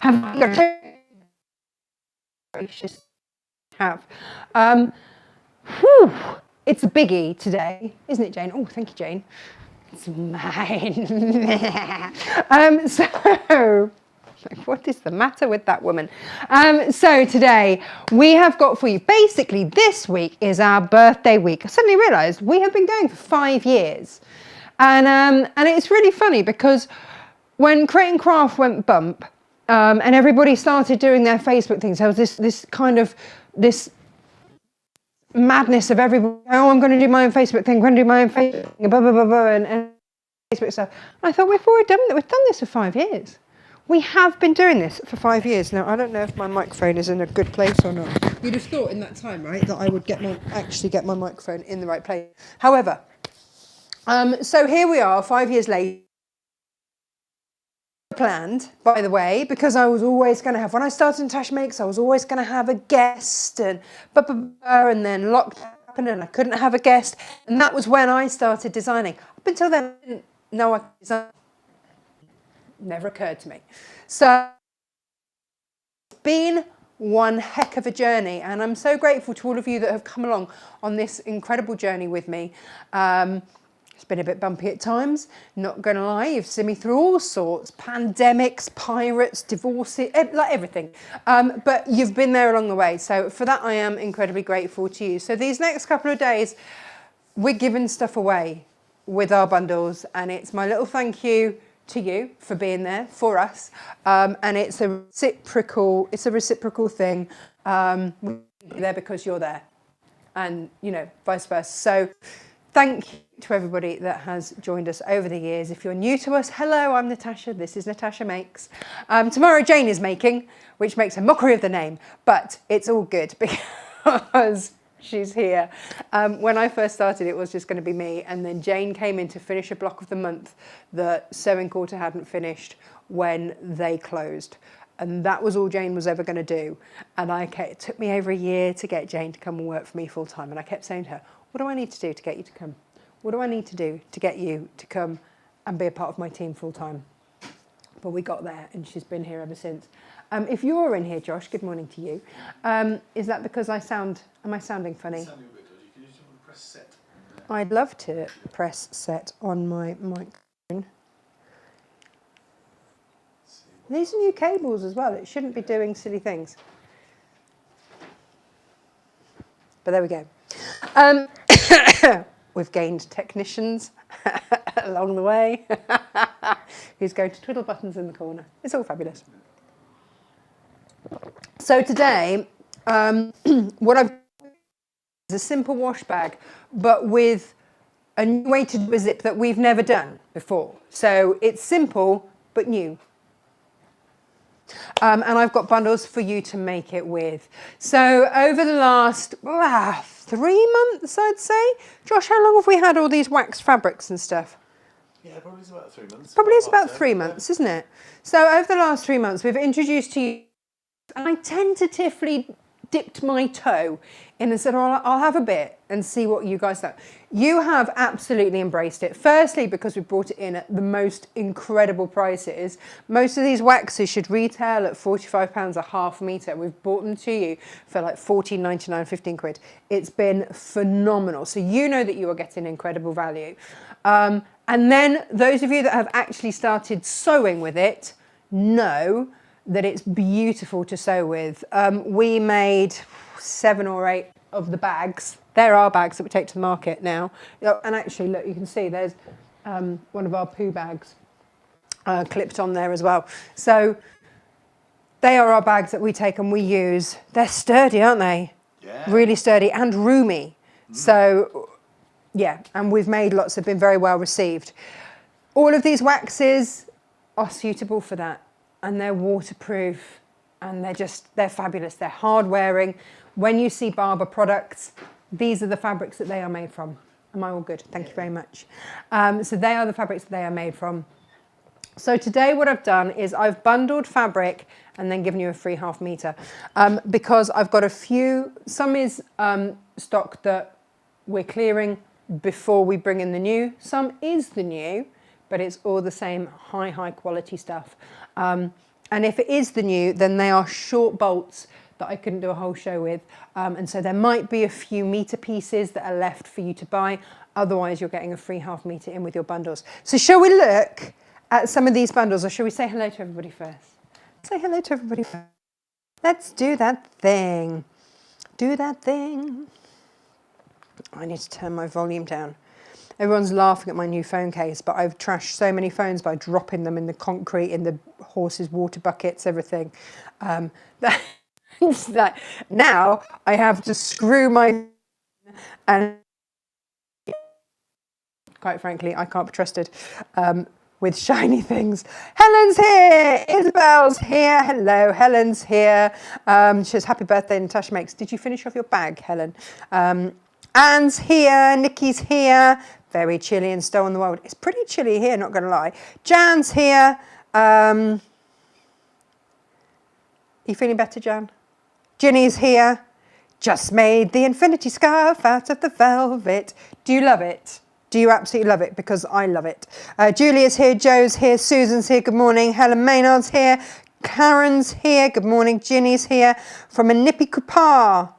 Have gracious have. It's a biggie today, isn't it, Jane? Oh, thank you, Jane. It's mine. So, what is the matter with that woman? So today we have got for you, basically this week is our birthday week. I suddenly realised we have been going for 5 years. And it's really funny because when Create and Craft went bump, and everybody started doing their Facebook things, there was this kind of this madness of everybody, oh, I'm going to do my own Facebook thing, I'm going to do my own Facebook thing, blah, blah, blah, blah, and Facebook stuff. And I thought, we've done this for 5 years. We have been doing this for 5 years. Now, I don't know if my microphone is in a good place or not. You'd have thought in that time, right, that I would actually get my microphone in the right place. However, so here we are, 5 years later. Planned, by the way, because I was always going to have, when I started Natasha Makes, I was always going to have a guest and and then lockdown happened and I couldn't have a guest, and that was when I started designing. Up until then, I didn't know I could design. Never occurred to me. So it's been one heck of a journey, and I'm so grateful to all of you that have come along on this incredible journey with me. It's been a bit bumpy at times, not going to lie. You've seen me through all sorts, pandemics, pirates, divorces, like everything. But you've been there along the way. So for that, I am incredibly grateful to you. So these next couple of days, we're giving stuff away with our bundles. And it's my little thank you to you for being there for us. And it's a reciprocal thing. We're there because you're there. And, you know, vice versa. So thank you to everybody that has joined us over the years. If you're new to us, hello, I'm Natasha. This is Natasha Makes. Tomorrow Jane is making, which makes a mockery of the name, but it's all good because she's here. When I first started, it was just going to be me, and then Jane came in to finish a block of the month that Sewing Quarter hadn't finished when they closed. And that was all Jane was ever going to do. And it took me over a year to get Jane to come and work for me full time. And I kept saying to her, what do I need to do to get you to come? What do I need to do to get you to come and be a part of my team full time? But we got there, and she's been here ever since. If you're in here, Josh, good morning to you. Is that because am I sounding funny? Sounding a bit dodgy. Can you just press set? I'd love to press set on my microphone. These are new cables as well. It shouldn't be doing silly things. But there we go. We've gained technicians along the way who's going to twiddle buttons in the corner. It's all fabulous. So today, what I've done is a simple wash bag, but with a new way to do a zip that we've never done before. So it's simple, but new. And I've got bundles for you to make it with. So over the last 3 months, I'd say. Josh, how long have we had all these waxed fabrics and stuff? Yeah, probably it's about 3 months. Probably it's about 3 months, isn't it? So over the last 3 months, we've introduced to you, and I tentatively dipped my toe in and said, oh, I'll have a bit and see what you guys think. You have absolutely embraced it. Firstly, because we brought it in at the most incredible prices. Most of these waxes should retail at £45 a half metre. We've brought them to you for like £14.99, 15 quid. It's been phenomenal. So you know that you are getting incredible value. And then those of you that have actually started sewing with it know that it's beautiful to sew with. We made 7 or 8 of the bags. There are bags that we take to the market now. And actually, look, you can see there's one of our poo bags clipped on there as well. So they are our bags that we take and we use. They're sturdy, aren't they? Yeah. Really sturdy and roomy. So, yeah, and we've made lots that have been very well received. All of these waxes are suitable for that. And they're waterproof, and they're fabulous. They're hard wearing. When you see Barbour products, these are the fabrics that they are made from. Am I all good? Thank you very much. So they are the fabrics that they are made from. So today what I've done is I've bundled fabric and then given you a free half metre because I've got a few, some is stock that we're clearing before we bring in the new. Some is the new, but it's all the same high quality stuff. And if it is the new, then they are short bolts that I couldn't do a whole show with. And so there might be a few metre pieces that are left for you to buy. Otherwise, you're getting a free half metre in with your bundles. So shall we look at some of these bundles, or shall we say hello to everybody first? Say hello to everybody first. Let's do that thing. Do that thing. I need to turn my volume down. Everyone's laughing at my new phone case, but I've trashed so many phones by dropping them in the concrete, in the horses' water buckets, everything. That now I have to screw my, and quite frankly, I can't be trusted with shiny things. Helen's here, Isabel's here, hello, Helen's here. She says, happy birthday, Natasha Makes. Did you finish off your bag, Helen? Anne's here, Nikki's here. Very chilly in Stowe on the Wold. It's pretty chilly here, not going to lie. Jan's here. You feeling better, Jan? Ginny's here. Just made the infinity scarf out of the velvet. Do you love it? Do you absolutely love it? Because I love it. Julia's here, Joe's here, Susan's here, good morning. Helen Maynard's here, Karen's here, good morning. Ginny's here from a nippy Coupar.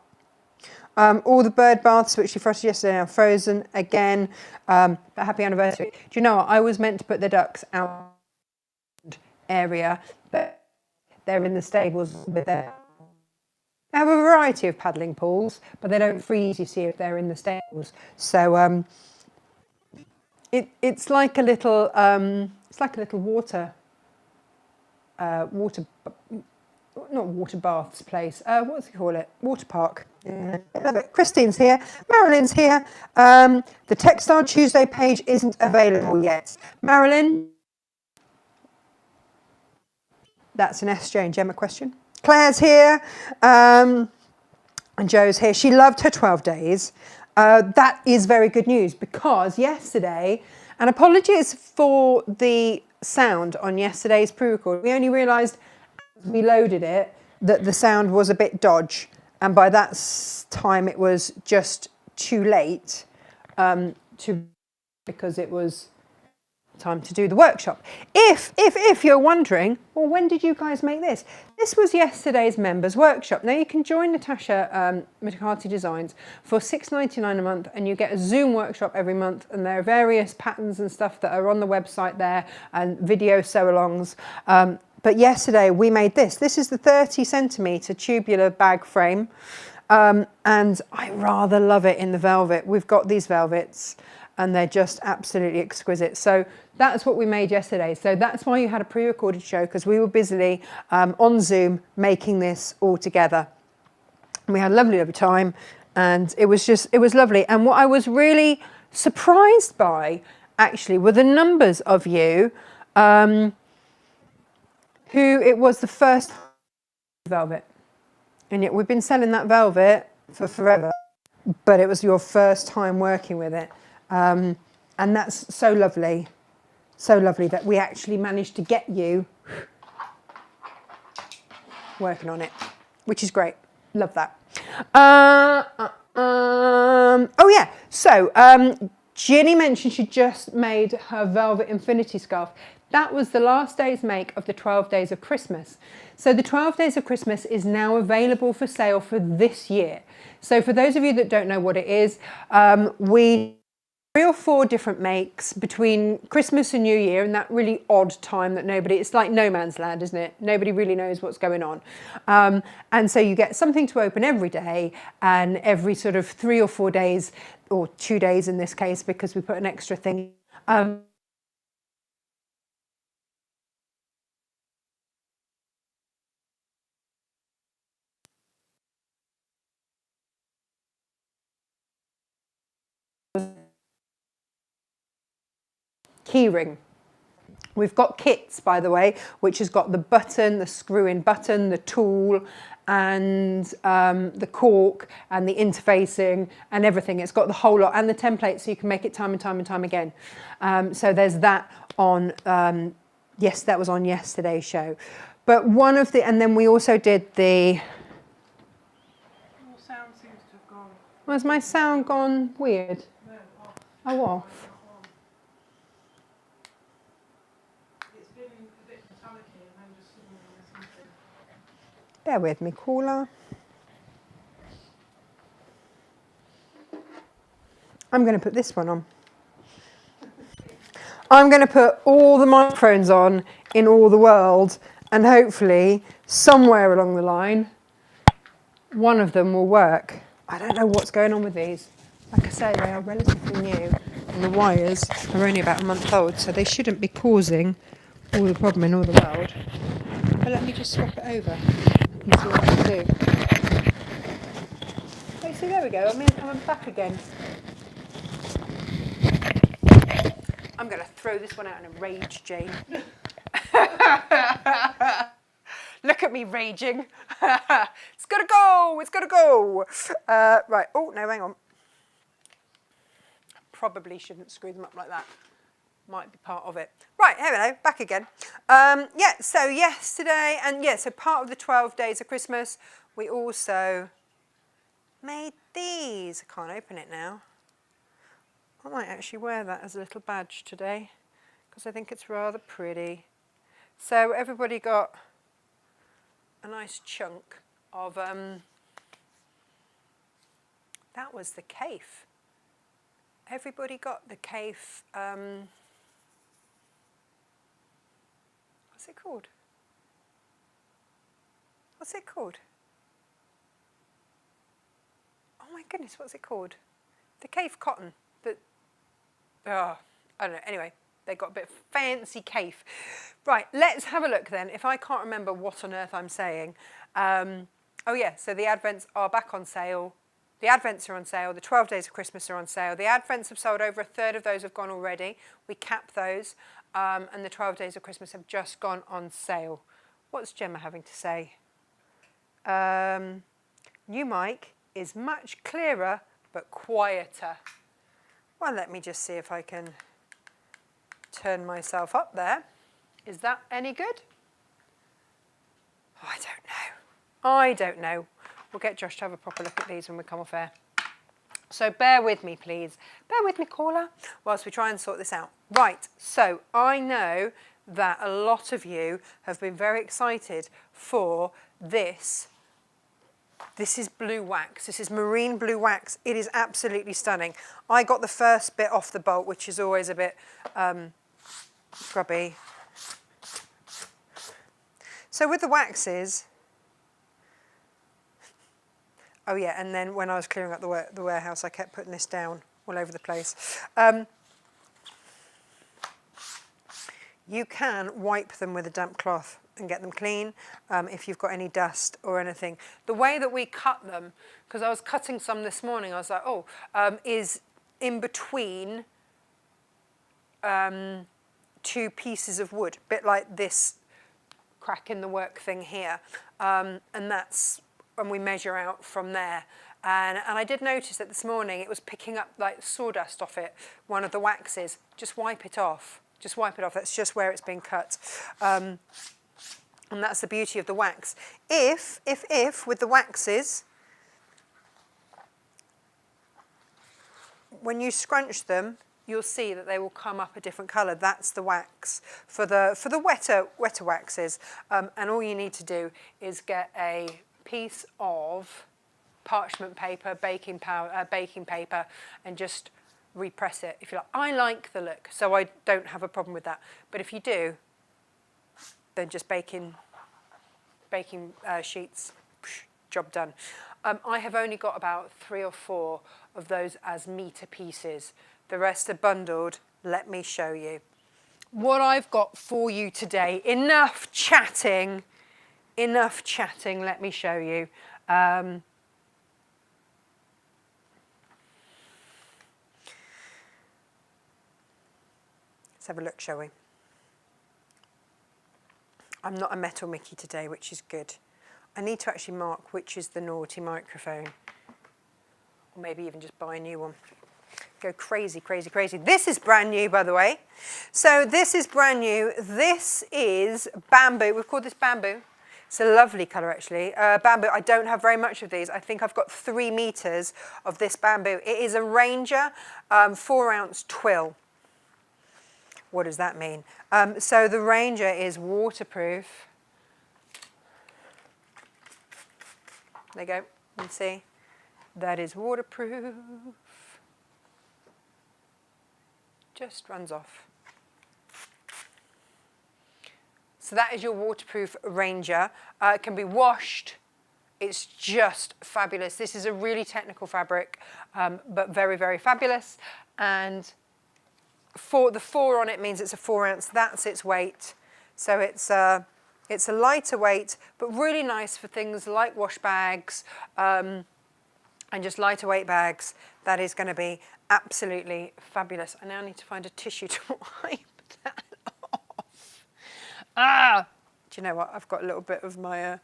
All the bird baths which she frosted yesterday are frozen again. But happy anniversary. Do you know what? I was meant to put the ducks out area, but they're in the stables with their. They have a variety of paddling pools, but they don't freeze, you see, if they're in the stables. So it's like a little water not water baths place. What's it call it? Water park. Yeah, I love it. Christine's here. Marilyn's here. The Textile Tuesday page isn't available yet. Marilyn, that's an SJ and Gemma question. Claire's here. And Joe's here. She loved her 12 days. That is very good news because yesterday, and apologies for the sound on yesterday's pre-record, we only realised as we loaded it that the sound was a bit dodge, and by that time it was just too late because it was time to do the workshop. If you're wondering, well, when did you guys make this? This was yesterday's members workshop. Now you can join Natasha McCarthy Designs for $6.99 a month, and you get a Zoom workshop every month, and there are various patterns and stuff that are on the website there and video sew-alongs. But yesterday we made this. This is the 30 centimetre tubular bag frame, and I rather love it in the velvet. We've got these velvets and they're just absolutely exquisite. So that's what we made yesterday. So that's why you had a pre-recorded show, because we were busily on Zoom making this all together. And we had a lovely time, and it was lovely. And what I was really surprised by, actually, were the numbers of you who it was the first velvet. And yet we've been selling that velvet for forever, but it was your first time working with it. And that's so lovely that we actually managed to get you working on it, which is great. Love that. Oh yeah, so Ginny mentioned she just made her velvet infinity scarf. That was the last day's make of the 12 days of Christmas. So the 12 days of Christmas is now available for sale for this year. So for those of you that don't know what it is, we 3 or 4 different makes between Christmas and New Year, and that really odd time that it's like no man's land, isn't it? Nobody really knows what's going on. And so you get something to open every day, and every sort of 3 or 4 days, or 2 days in this case, because we put an extra thing. Keyring. We've got kits, by the way, which has got the button, the screw-in button, the tool, and the cork, and the interfacing, and everything. It's got the whole lot, and the template, so you can make it time and time and time again. So there's that on, yes, that was on yesterday's show. But one of the, and then we also did the... Your sound seems to have gone... Has my sound gone weird? No, off. Oh, off. Bear with me, caller. I'm going to put this one on. I'm going to put all the microphones on in all the world, and hopefully somewhere along the line one of them will work. I don't know what's going on with these. Like I say, they are relatively new and the wires are only about a month old, so they shouldn't be causing all the problem in all the world. But let me just swap it over and see what I can do. Oh, see, there we go. I'm back again. I'm going to throw this one out in a rage, Jane. Look at me raging. It's got to go. It's got to go. Right. Oh, no, hang on. Probably shouldn't screw them up like that. Might be part of it. Right, here we go, back again. Yeah, so yesterday, and yeah, so part of the 12 days of Christmas, we also made these. I can't open it now. I might actually wear that as a little badge today, because I think it's rather pretty. So everybody got a nice chunk of, that was the Cafe. Everybody got the Cafe, what's it called? What's it called? Oh my goodness, what's it called? The Cafe cotton. I don't know. Anyway, they got a bit of fancy Cafe. Right, let's have a look then. If I can't remember what on earth I'm saying. Oh yeah, so the Advents are back on sale. The Advents are on sale. The 12 days of Christmas are on sale. The Advents have sold over a third of those have gone already. We capped those. And the 12 days of Christmas have just gone on sale. What's Gemma having to say? New mic is much clearer but quieter. Well, let me just see if I can turn myself up there. Is that any good? Oh, I don't know. I don't know. We'll get Josh to have a proper look at these when we come off air. So bear with me, please. Bear with me, caller, whilst we try and sort this out. Right, so I know that a lot of you have been very excited for this. This is blue wax. This is marine blue wax. It is absolutely stunning. I got the first bit off the bolt, which is always a bit grubby. So with the waxes, oh yeah, and then when I was clearing up the warehouse, I kept putting this down all over the place. You can wipe them with a damp cloth and get them clean if you've got any dust or anything. The way that we cut them, because I was cutting some this morning, I was like, is in between two pieces of wood, a bit like this crack in the work thing here. And that's when we measure out from there. And I did notice that this morning it was picking up like sawdust off it, one of the waxes. Just wipe it off. Just wipe it off. That's just where it's been cut. And that's the beauty of the wax. If with the waxes, when you scrunch them, you'll see that they will come up a different colour. That's the wax for the wetter waxes. And all you need to do is get a piece of parchment paper, baking paper, and just repress it if you like. I like the look, so I don't have a problem with that. But if you do, then just baking sheets, job done. I have only got about 3 or 4 of those as metre pieces. The rest are bundled. Let me show you what I've got for you today. Enough chatting. Let me show you. Let's have a look, shall we? I'm not a metal Mickey today, which is good. I need to actually mark which is the naughty microphone. Or maybe even just buy a new one. Go crazy, crazy, crazy. This is brand new, by the way. So this is brand new. This is bamboo. We've called this bamboo. It's a lovely colour, actually. Bamboo, I don't have very much of these. I think I've got 3 metres of this bamboo. It is a Ranger 4-ounce twill. What does that mean? So the Ranger is waterproof. There you go. You can see that is waterproof. Just runs off. So that is your waterproof Ranger. It can be washed. It's just fabulous. This is a really technical fabric, but very, very fabulous. And the 4 on it means it's a 4 ounce. That's its weight. So it's a lighter weight, but really nice for things like wash bags and just lighter weight bags. That is going to be absolutely fabulous. I now need to find a tissue to wipe that off. Do you know what? I've got a little bit of my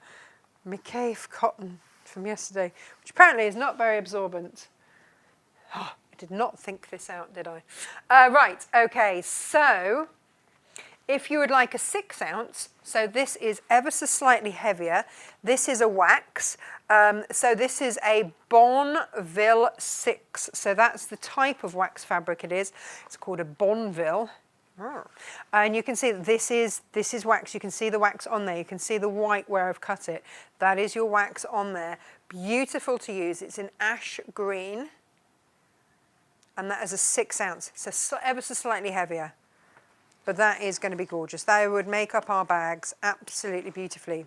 cave cotton from yesterday, which apparently is not very absorbent. Oh, I did not think this out, did I? Right, okay, so if you would like a 6 ounce, so this is ever so slightly heavier. This is a wax. So this is a Bonneville 6. So that's the type of wax fabric it is. It's called a Bonneville. And you can see that this is wax. You can see the wax on there. You can see the white where I've cut it. That is your wax on there. Beautiful to use. It's in ash green. And that is a 6 ounce. So ever so slightly heavier. But that is going to be gorgeous. They would make up our bags absolutely beautifully.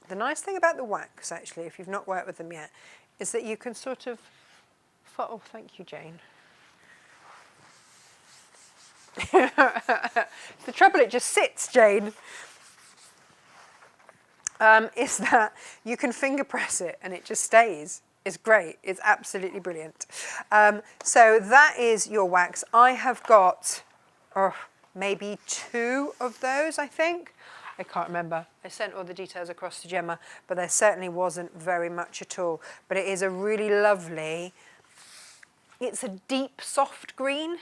The nice thing about the wax, actually, if you've not worked with them yet, is that you can sort of... Oh, thank you, Jane. The trouble, it just sits, Jane, is that you can finger press it and it just stays. It's great. It's absolutely brilliant. So that is your wax. I have got maybe 2 of those, I think. I can't remember. I sent all the details across to Gemma, but there certainly wasn't very much at all. But it is a really lovely, it's a deep, soft green.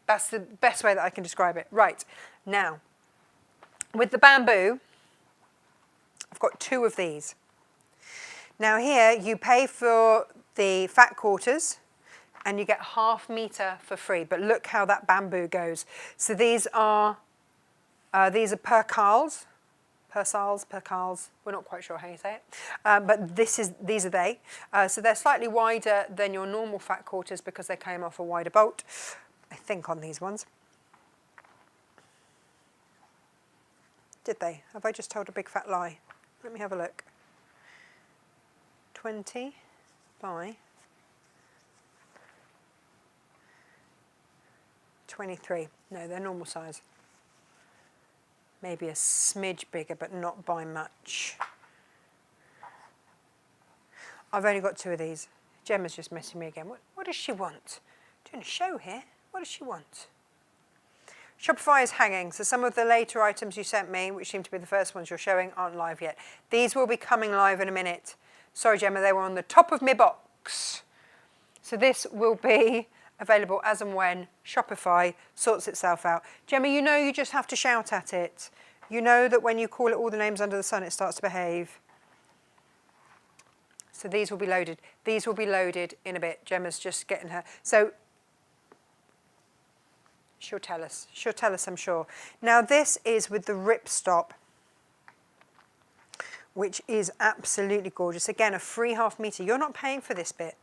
That's the best way that I can describe it. Right, now, with the bamboo, I've got 2 of these. Now here, you pay for the fat quarters, and you get ½ metre for free. But look how that bamboo goes. So these are percales. We're not quite sure how you say it. But these are they. So they're slightly wider than your normal fat quarters because they came off a wider bolt, I think, on these ones. Did they? Have I just told a big fat lie? Let me have a look. 20 by 23. No, they're normal size. Maybe a smidge bigger, but not by much. I've only got 2 of these. Gemma's just messing me again. What does she want? Doing a show here. What does she want? Shopify is hanging, so some of the later items you sent me, which seem to be the first ones you're showing, aren't live yet. These will be coming live in a minute. Sorry, Gemma, they were on the top of my box. So this will be available as and when Shopify sorts itself out. Gemma, you know you just have to shout at it. You know that when you call it all the names under the sun, it starts to behave. So these will be loaded. These will be loaded in a bit. Gemma's just getting her. So she'll tell us. She'll tell us, I'm sure. Now this is with the ripstop, which is absolutely gorgeous. Again, a free ½ metre. You're not paying for this bit.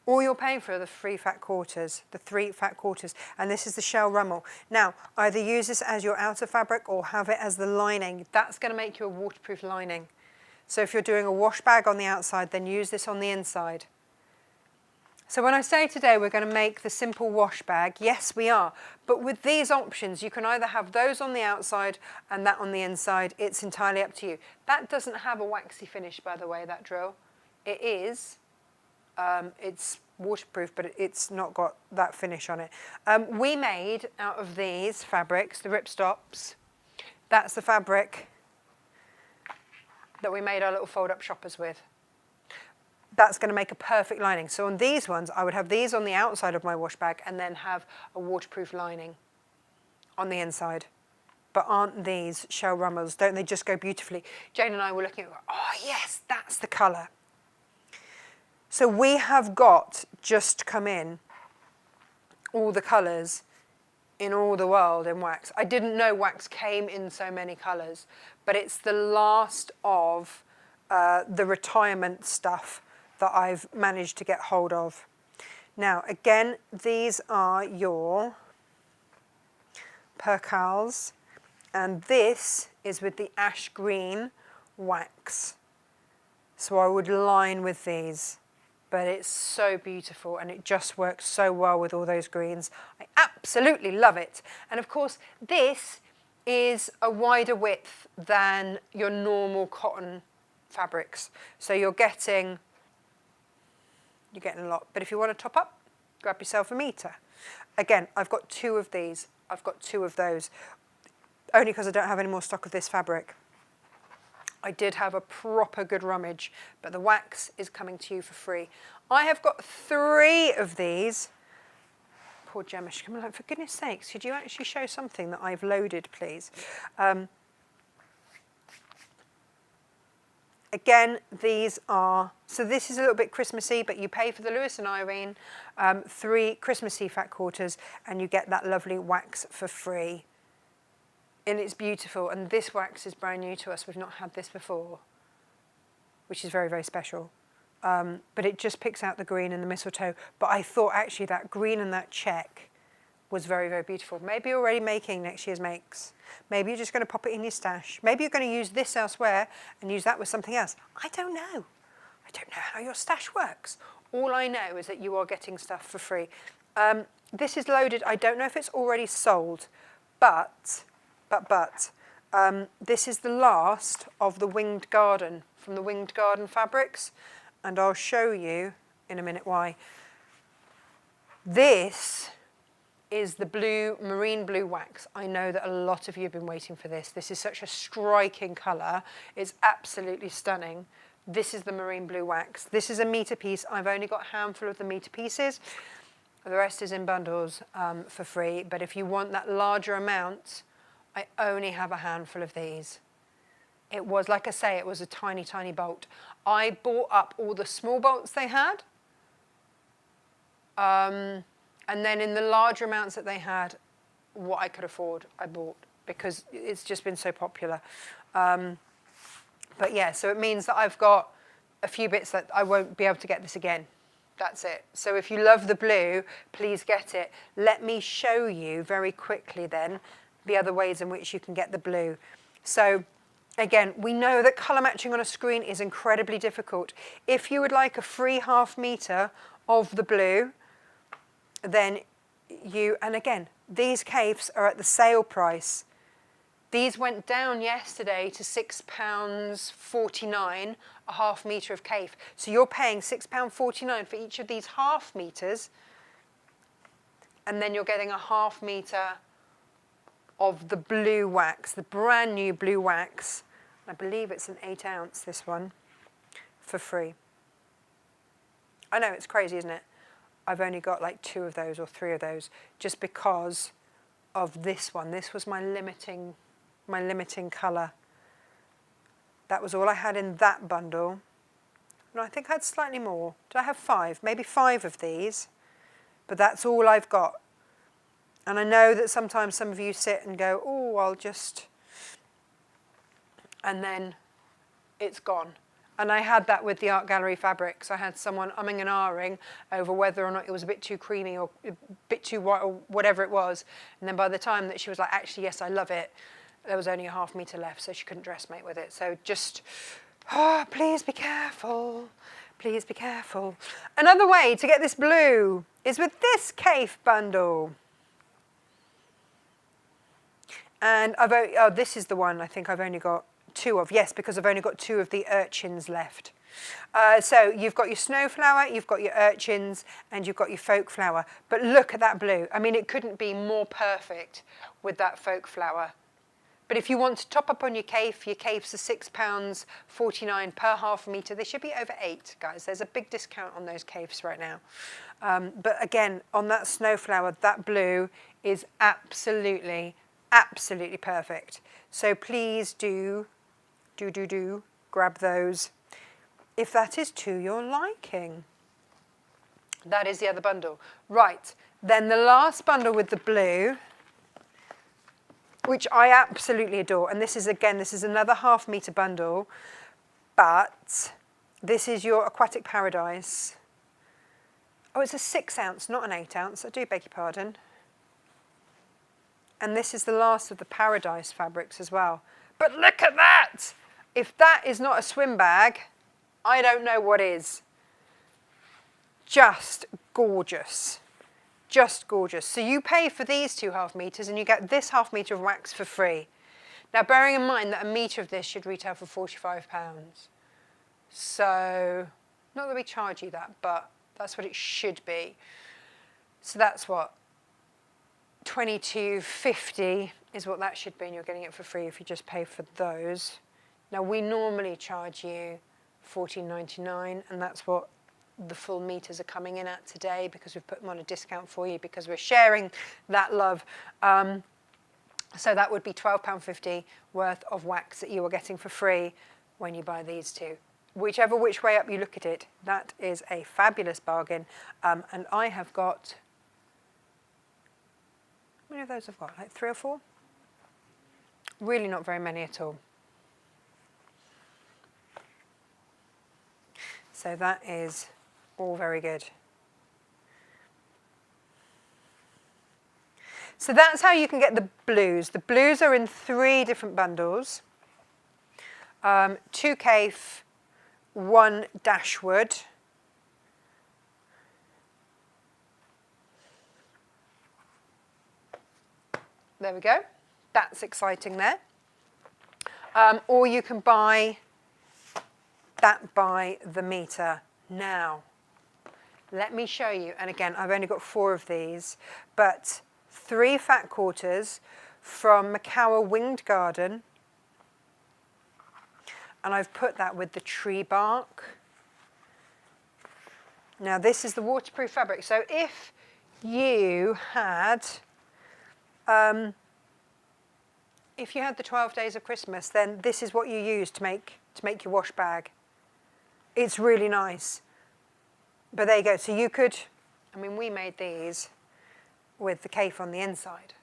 All you're paying for are the 3 fat quarters, and this is the shell rummel. Now, either use this as your outer fabric or have it as the lining. That's going to make you a waterproof lining. So if you're doing a wash bag on the outside, then use this on the inside. So when I say today we're going to make the simple wash bag, yes, we are. But with these options, you can either have those on the outside and that on the inside. It's entirely up to you. That doesn't have a waxy finish, by the way, that drill. It is. It's waterproof, but it's not got that finish on it. We made out of these fabrics, the ripstops, that's the fabric that we made our little fold-up shoppers with. That's going to make a perfect lining. So on these ones, I would have these on the outside of my wash bag and then have a waterproof lining on the inside. But aren't these shell rummels? Don't they just go beautifully? Jane and I were looking at, oh yes, that's the colour. So we have got just come in all the colours in all the world in wax. I didn't know wax came in so many colours, but it's the last of the retirement stuff that I've managed to get hold of. Now, again, these are your percales, and this is with the ash green wax. So I would line with these, but it's so beautiful and it just works so well with all those greens. I absolutely love it. And of course, this is a wider width than your normal cotton fabrics. So you're getting a lot. But if you want to top up, grab yourself a metre. Again, I've got 2 of these. I've got 2 of those, only because I don't have any more stock of this fabric. I did have a proper good rummage, but the wax is coming to you for free. I have got 3 of these. Poor Gemma, she's coming like, for goodness sakes, could you actually show something that I've loaded, please? Again, these are, so this is a little bit Christmassy, but you pay for the Lewis and Irene 3 Christmassy fat quarters, and you get that lovely wax for free. And it's beautiful, and this wax is brand new to us. We've not had this before, which is very, very special. But it just picks out the green and the mistletoe. But I thought actually that green and that check was very, very beautiful. Maybe you're already making next year's makes. Maybe you're just going to pop it in your stash. Maybe you're going to use this elsewhere and use that with something else. I don't know. I don't know how your stash works. All I know is that you are getting stuff for free. This is loaded. I don't know if it's already sold, but this is the last of the Winged Garden from the Winged Garden fabrics, and I'll show you in a minute why. This is the blue, marine blue wax. I know that a lot of you have been waiting for this. This is such a striking colour. It's absolutely stunning. This is the marine blue wax. This is a metre piece. I've only got a handful of the metre pieces. The rest is in bundles for free. But if you want that larger amount, I only have a handful of these. It was, like I say, it was a tiny, tiny bolt. I bought up all the small bolts they had. And then in the larger amounts that they had, what I could afford, I bought, because it's just been so popular. But yeah, so it means that I've got a few bits that I won't be able to get this again. That's it. So if you love the blue, please get it. Let me show you very quickly then the other ways in which you can get the blue. So again, we know that colour matching on a screen is incredibly difficult. If you would like a free ½ metre of the blue, then and again, these caifs are at the sale price. These went down yesterday to £6.49, a ½ metre of caif. So you're paying £6.49 for each of these ½ metres, and then you're getting a ½ metre of the blue wax, the brand new blue wax. I believe it's an 8 ounce, this one, for free. I know, it's crazy, isn't it? I've only got like 2 of those or 3 of those just because of this one. This was my limiting colour. That was all I had in that bundle. No, I think I had slightly more. Did I have 5? Maybe 5 of these. But that's all I've got. And I know that sometimes some of you sit and go, oh, I'll just... And then it's gone. And I had that with the art gallery fabrics. I had someone umming and ahhing over whether or not it was a bit too creamy or a bit too white or whatever it was. And then by the time that she was like, actually, yes, I love it, there was only a ½ metre left, so she couldn't dressmate with it. So just, please be careful. Please be careful. Another way to get this blue is with this caif bundle. And this is the one I think I've only got 2 of. Yes, because I've only got 2 of the urchins left. So you've got your snowflower, you've got your urchins, and you've got your folk flower. But look at that blue. I mean, it couldn't be more perfect with that folk flower. But if you want to top up on your caifs are £6.49 per ½ metre. They should be over 8, guys. There's a big discount on those caifs right now. But again, on that snowflower, that blue is absolutely perfect. So please do grab those if that is to your liking. That is the other bundle. Right, then the last bundle with the blue which I absolutely adore. And this is, again, this is another 1/2 metre bundle, but this is your Aquatic Paradise. Oh, it's a 6 ounce, not an 8 ounce. I do beg your pardon. And this is the last of the Paradise fabrics as well. But look at that! If that is not a swim bag, I don't know what is. Just gorgeous. Just gorgeous. So you pay for these 2 1/2 metres and you get this 1/2 metre of wax for free. Now, bearing in mind that a metre of this should retail for £45. So, not that we charge you that, but that's what it should be. So that's what? £22.50 is what that should be, and you're getting it for free if you just pay for those. Now, we normally charge you £14.99, and that's what the full meters are coming in at today, because we've put them on a discount for you, because we're sharing that love. So that would be £12.50 worth of wax that you are getting for free when you buy these two. Whichever which way up you look at it, that is a fabulous bargain. And I have got, how many of those I've got? Like 3 or 4? Really not very many at all. So that is all very good. So that's how you can get the blues. The blues are in 3 different bundles. 2 Cafe, 1 Dashwood. There we go. That's exciting there. Or you can buy that by the meter. Now, let me show you. And again, I've only got 4 of these, but 3 fat quarters from Makawa Winged Garden. And I've put that with the tree bark. Now, this is the waterproof fabric. So if you had the 12 days of Christmas, then this is what you use to make your wash bag. It's really nice. But there you go. So you could, I mean, we made these with the cafe on the inside,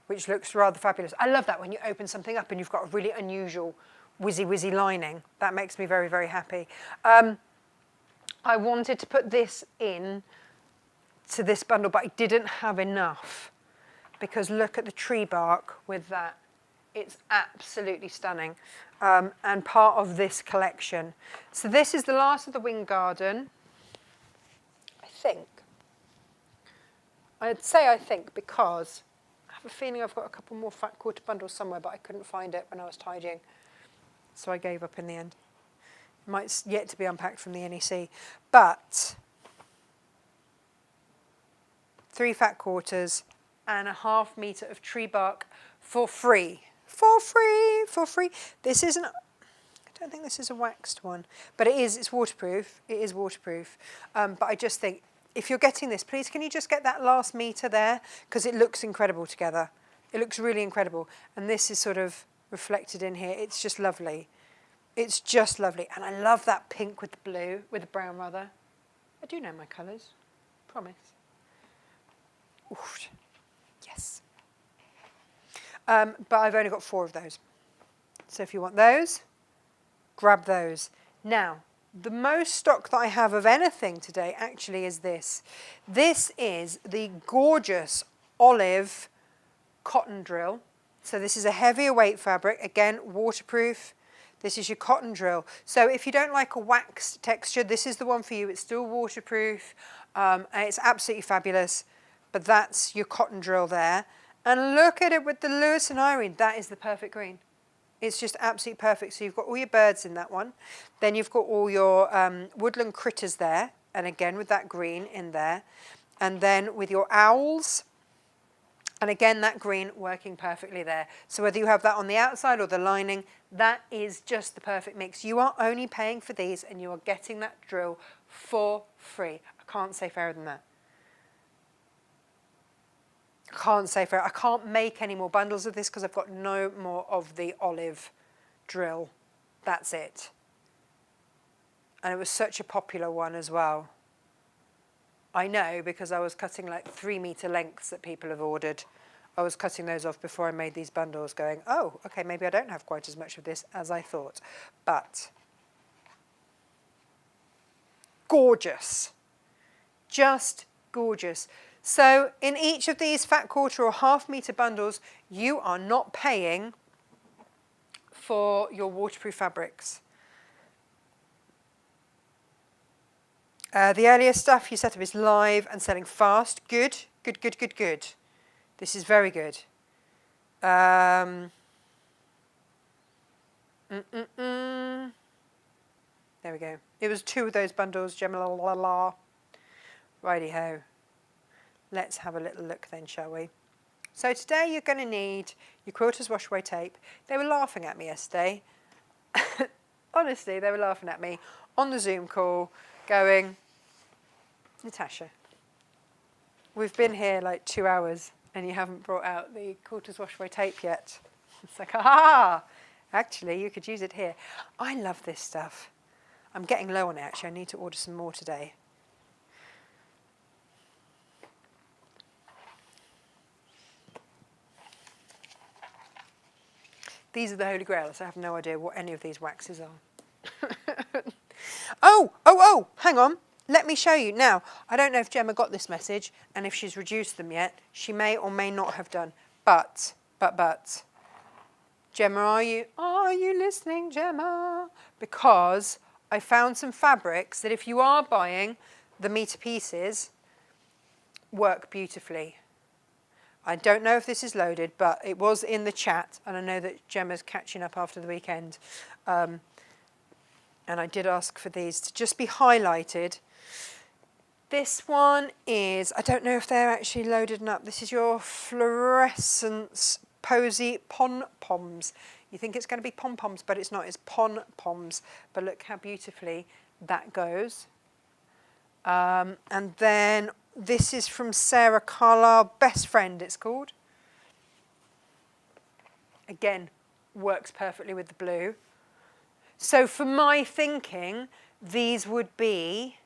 which looks rather fabulous. I love that when you open something up and you've got a really unusual whizzy lining. That makes me very, very happy. I wanted to put this in to this bundle, but I didn't have enough, because look at the tree bark with that. It's absolutely stunning, and part of this collection. So this is the last of the Winged Garden, I think. I'd say I think because I have a feeling I've got a couple more fat quarter bundles somewhere, but I couldn't find it when I was tidying, so I gave up in the end. It might yet to be unpacked from the NEC, but 3 fat quarters and a 1/2 metre of tree bark for free. For free. This isn't, I don't think this is a waxed one, but it is, it's waterproof. It is waterproof. But I just think, if you're getting this, please can you just get that last metre there? Because it looks incredible together. It looks really incredible. And this is sort of reflected in here. It's just lovely. It's just lovely. And I love that pink with the blue, with the brown rather. I do know my colours, promise. Oof. Yes. But I've only got 4 of those. So if you want those, grab those. Now, the most stock that I have of anything today actually is this. This is the gorgeous olive cotton drill. So this is a heavier weight fabric, again, waterproof. This is your cotton drill. So if you don't like a waxed texture, this is the one for you. It's still waterproof, and it's absolutely fabulous. But that's your cotton drill there. And look at it with the Lewis and Irene. That is the perfect green. It's just absolutely perfect. So you've got all your birds in that one. Then you've got all your woodland critters there. And again, with that green in there. And then with your owls. And again, that green working perfectly there. So whether you have that on the outside or the lining, that is just the perfect mix. You are only paying for these and you are getting that drill for free. I can't say fairer than that. Can't say for it. I can't make any more bundles of this because I've got no more of the olive drill. That's it. And it was such a popular one as well. I know because I was cutting like 3 metre lengths that people have ordered I was cutting those off before I made these bundles going, oh, okay, maybe I don't have quite as much of this as I thought. But gorgeous. Just gorgeous. So in each of these fat quarter or half metre bundles, you are not paying for your waterproof fabrics. The earlier stuff you set up is live and selling fast. Good, good, good, good, good. This is very good. There we go. It was 2 of those bundles, Gemma, la la la. Righty-ho. Let's have a little look then, shall we? So today you're going to need your quilter's wash away tape. They were laughing at me yesterday. Honestly, they were laughing at me on the Zoom call going, Natasha, we've been here like 2 hours and you haven't brought out the quilter's wash away tape yet. It's like, aha, actually you could use it here. I love this stuff. I'm getting low on it actually. I need to order some more today. These are the Holy Grails. I have no idea what any of these waxes are. Oh, hang on. Let me show you. Now, I don't know if Gemma got this message and if she's reduced them yet. She may or may not have done. But, Gemma, are you listening, Gemma? Because I found some fabrics that if you are buying the metre pieces, work beautifully. I don't know if this is loaded, but it was in the chat, and I know that Gemma's catching up after the weekend. And I did ask for these to just be highlighted. This one is, I don't know if they're actually loaded up. This is your fluorescence posy pom-poms. You think it's going to be pom-poms, but it's not. It's pom-poms. But look how beautifully that goes. And then this is from Sarah Carlisle, Best Friend it's called. Again, works perfectly with the blue. So for my thinking, these would be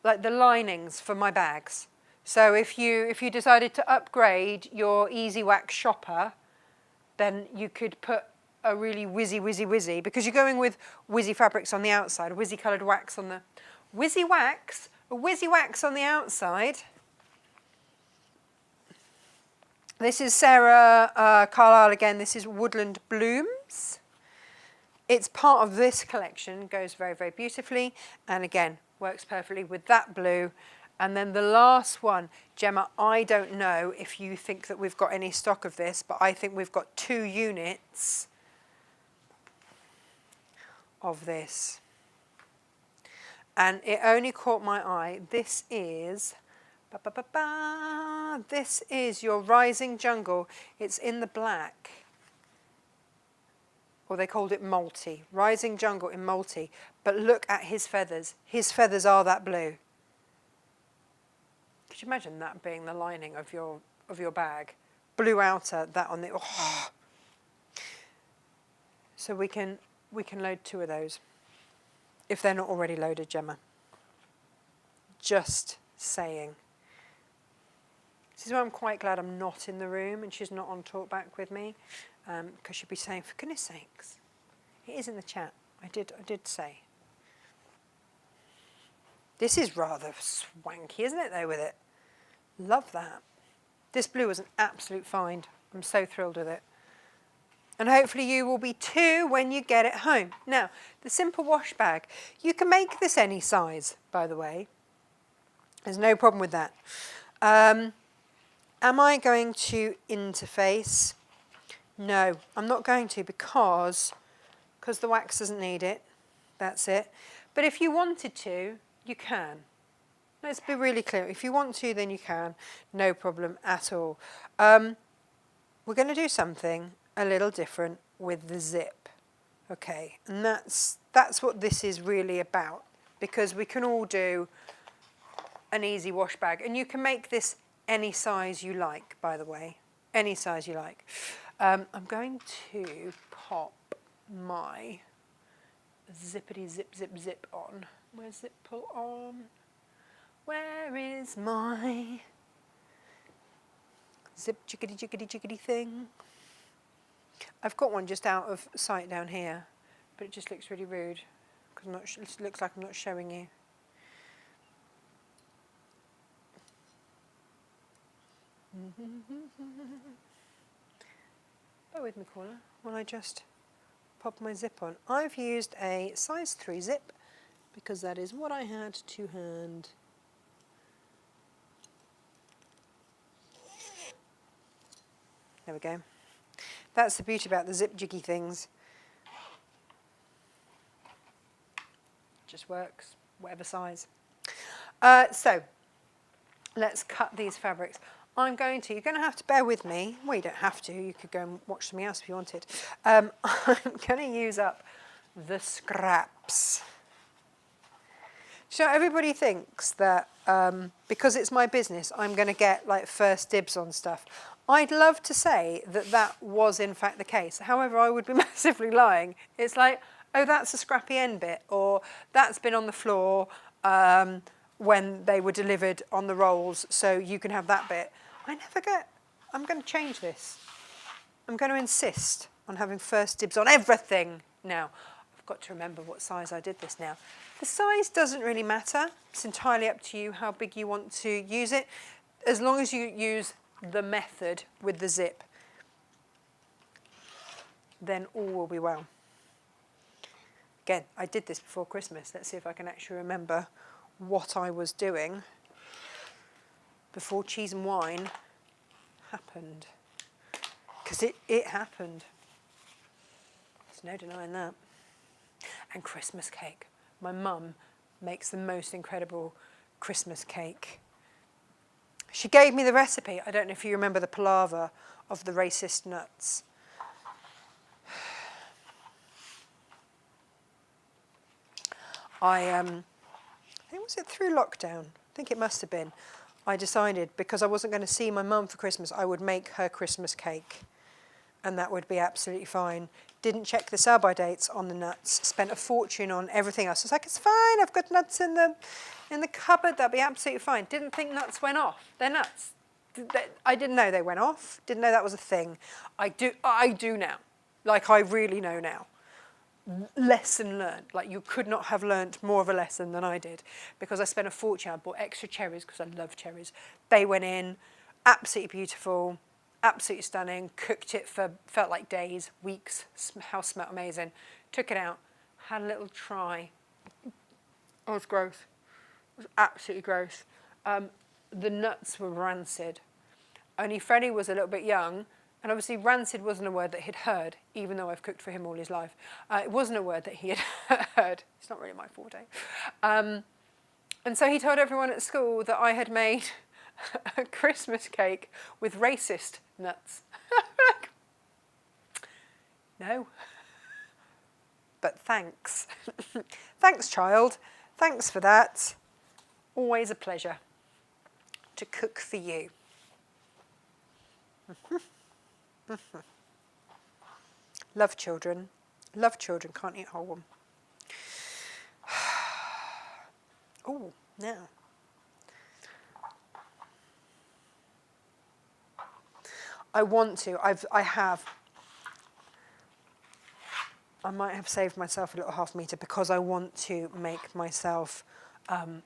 like the linings for my bags. So if you decided to upgrade your Easy Wax shopper, then you could put a really whizzy, because you're going with whizzy fabrics on the outside, a whizzy coloured wax on the whizzy wax on the outside. This is Sarah Carlisle again. This is Woodland Blooms. It's part of this collection, goes very, very beautifully, and again, works perfectly with that blue. And then the last one, Gemma, I don't know if you think that we've got any stock of this, but I think we've got 2 units of this. And it only caught my eye. This is, this is your Rising Jungle. It's in the black. Or they called it multi. Rising Jungle in multi. But look at his feathers. His feathers are that blue. Could you imagine that being the lining of your bag? Blue outer, that on the... Oh. So we can load 2 of those. If they're not already loaded, Gemma. Just saying. This is why I'm quite glad I'm not in the room and she's not on talkback with me. Because she'd be saying, for goodness sakes. It is in the chat. I did say. This is rather swanky, isn't it, though, with it? Love that. This blue was an absolute find. I'm so thrilled with it. And hopefully you will be too when you get it home. Now, the simple wash bag. You can make this any size, by the way. There's no problem with that. Am I going to interface? No, I'm not going to because the wax doesn't need it. That's it. But if you wanted to, you can. Let's be really clear. If you want to, then you can. No problem at all. We're going to do something a little different with the zip. Okay, and that's what this is really about, because we can all do an easy wash bag. And you can make this any size you like, by the way. Any size you like. I'm going to pop my zippity zip on. Where's zip pull on? Where is my zip jiggity jiggity jiggity thing. I've got one just out of sight down here, but it just looks really rude because it looks like I'm not showing you. Bear with me, caller, while I just pop my zip on. I've used a size 3 zip because that is what I had to hand. There we go. That's the beauty about the zip jiggy things. Just works, whatever size. So, let's cut these fabrics. You're going to have to bear with me. Well, you don't have to. You could go and watch something else if you wanted. I'm going to use up the scraps. So everybody thinks that because it's my business, I'm going to get like first dibs on stuff. I'd love to say that that was in fact the case. However, I would be massively lying. It's like, oh, that's a scrappy end bit, or that's been on the floor when they were delivered on the rolls, so you can have that bit. I'm going to change this. I'm going to insist on having first dibs on everything now. I've got to remember what size I did this now. The size doesn't really matter. It's entirely up to you how big you want to use it, as long as you use the method with the zip, then all will be well. Again, I did this before Christmas. Let's see if I can actually remember what I was doing before cheese and wine happened. Because it happened. There's no denying that. And Christmas cake. My mum makes the most incredible Christmas cake. She gave me the recipe. I don't know if you remember the palaver of the racist nuts. I think, was it through lockdown? I think it must have been. I decided, because I wasn't going to see my mum for Christmas, I would make her Christmas cake. And that would be absolutely fine. Didn't check the sell-by dates on the nuts. Spent a fortune on everything else. I was like, it's fine. I've got nuts in the cupboard. That'll be absolutely fine. Didn't think nuts went off. They're nuts. I didn't know they went off. Didn't know that was a thing. I do now. Like, I really know now. Lesson learned. Like, you could not have learned more of a lesson than I did, because I spent a fortune. I bought extra cherries because I love cherries. They went in, absolutely beautiful, absolutely stunning. Cooked it for, felt like days, weeks. House smelled amazing. Took it out, had a little try. Oh, it was gross. It was absolutely gross. The nuts were rancid. Only Freddie was a little bit young. And obviously rancid wasn't a word that he'd heard, even though I've cooked for him all his life. It wasn't a word that he had heard. It's not really my forte. And so he told everyone at school that I had made a Christmas cake with racist nuts. No. But thanks. Thanks, child. Thanks for that. Always a pleasure to cook for you. Love children. Love children. Can't eat whole one. Oh, now. I want to. I might have saved myself a little half metre because I want to make myself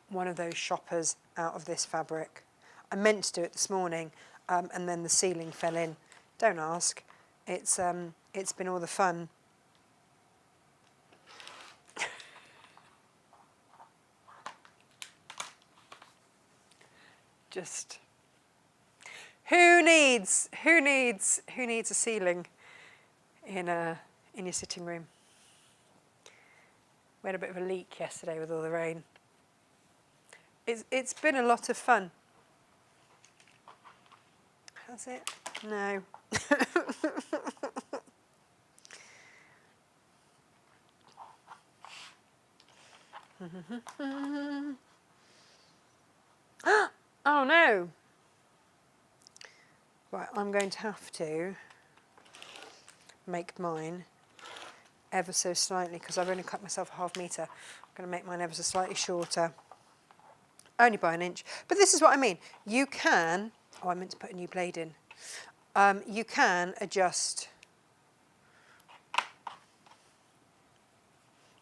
one of those shoppers out of this fabric. I meant to do it this morning, and then the ceiling fell in. Don't ask. It's been all the fun. Just who needs a ceiling in your sitting room? We had a bit of a leak yesterday with all the rain. It's been a lot of fun. Has it? No. Oh no. Right, I'm going to have to make mine ever so slightly, because I've only cut myself a half metre. I'm going to make mine ever so slightly shorter. Only by an inch. But this is what I mean. You can... Oh, I meant to put a new blade in. You can adjust.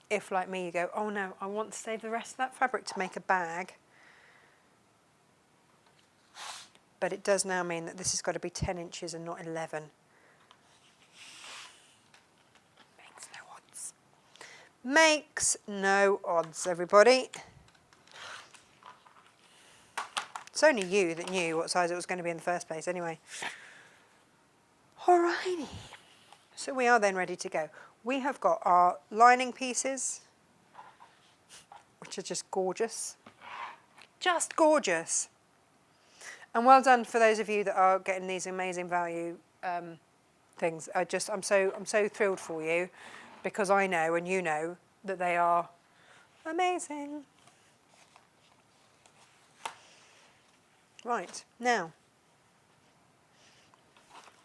If, like me, you go, oh no, I want to save the rest of that fabric to make a bag. But it does now mean that this has got to be 10 inches and not 11. Makes no odds. Makes no odds, everybody. It's only you that knew what size it was going to be in the first place anyway. Alrighty. So we are then ready to go. We have got our lining pieces, which are just gorgeous. Just gorgeous. And well done for those of you that are getting these amazing value things. I'm so thrilled for you, because I know and you know that they are amazing. Right, now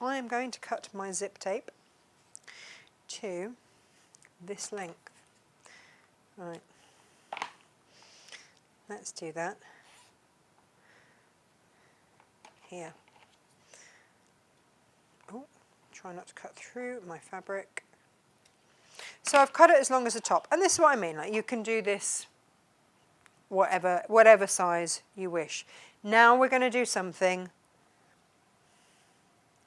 I am going to cut my zip tape to this length. Right, let's do that here. Oh, try not to cut through my fabric. So I've cut it as long as the top, and this is what I mean, like you can do this whatever size you wish. Now we're going to do something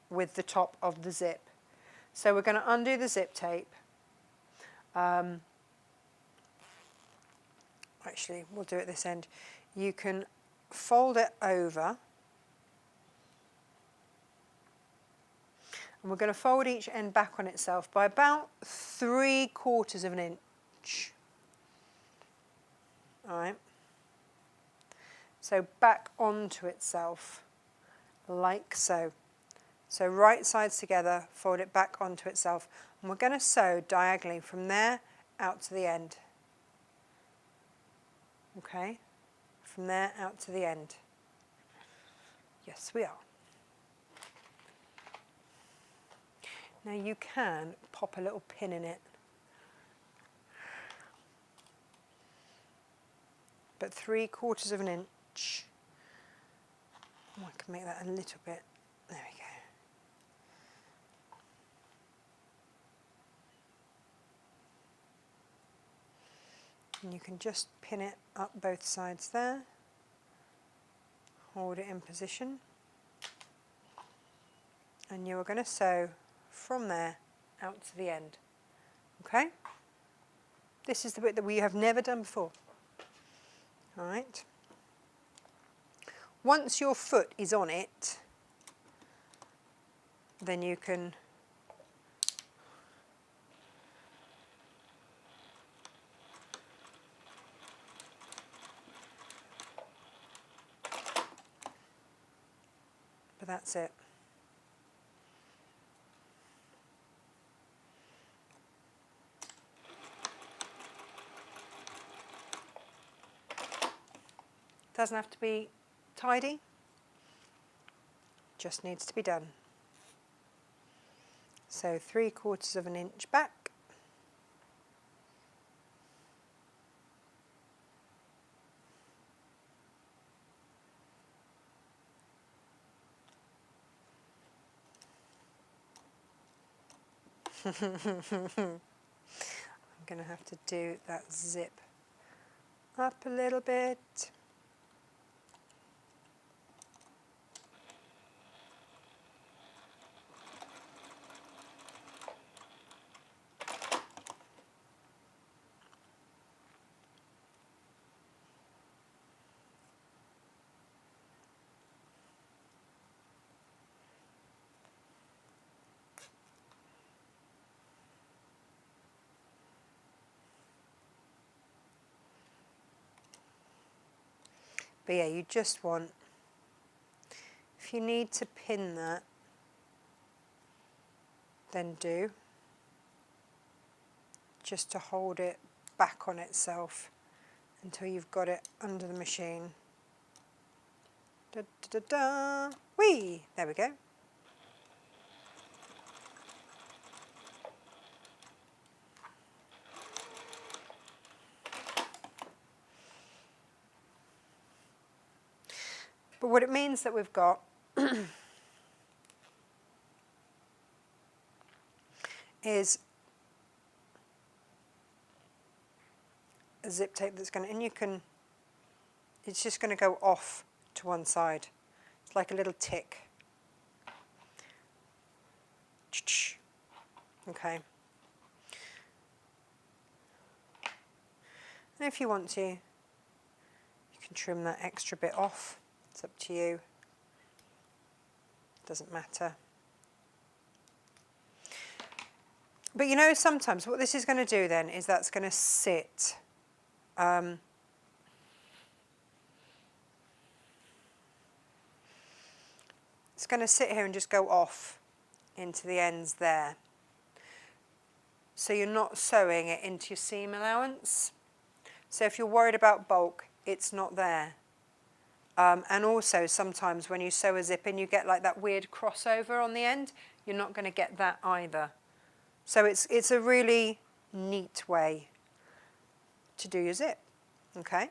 with the top of the zip. So we're going to undo the zip tape. Actually, we'll do it this end. You can fold it over. And we're going to fold each end back on itself by about 3/4 of an inch. All right. So back onto itself, like so. So right sides together, fold it back onto itself. And we're going to sew diagonally from there out to the end. Okay, from there out to the end. Yes, we are. Now you can pop a little pin in it. But 3/4 of an inch. Oh, I can make that a little bit. There we go. And you can just pin it up both sides there. Hold it in position. And you are going to sew from there out to the end. Okay? This is the bit that we have never done before. All right. Once your foot is on it, then you can but that's it. Doesn't have to be tidy, just needs to be done. So 3/4 of an inch back. I'm going to have to do that zip up a little bit. But yeah, you just want, if you need to pin that, then do, just to hold it back on itself until you've got it under the machine. Da, da, da, da. Whee! There we go. But what it means that we've got is a zip tape that's going to, and you can, it's just going to go off to one side. It's like a little tick. Okay. And if you want to, you can trim that extra bit off. It's up to you. Doesn't matter. But you know, sometimes what this is going to do then is that's going to sit. It's going to sit here and just go off into the ends there. So you're not sewing it into your seam allowance. So if you're worried about bulk, it's not there. And also sometimes when you sew a zip in, you get like that weird crossover on the end. You're not going to get that either. So it's a really neat way to do your zip, okay?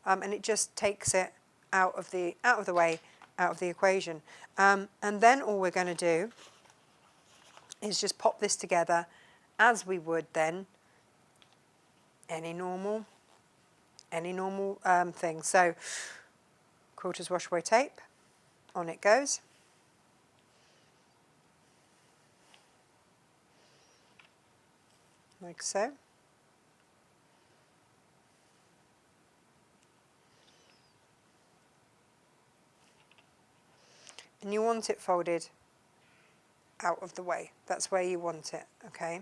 And it just takes it out of the way, out of the equation. And then all we're going to do is just pop this together as we would then any normal thing. So 1/4 washaway tape, on it goes. Like so. And you want it folded out of the way. That's where you want it, okay?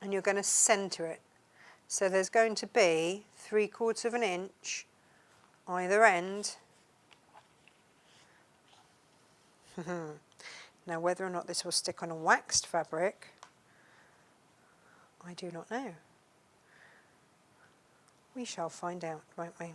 And you're going to centre it. So there's going to be 3/4 of an inch either end. Now whether or not this will stick on a waxed fabric, I do not know. We shall find out, won't we?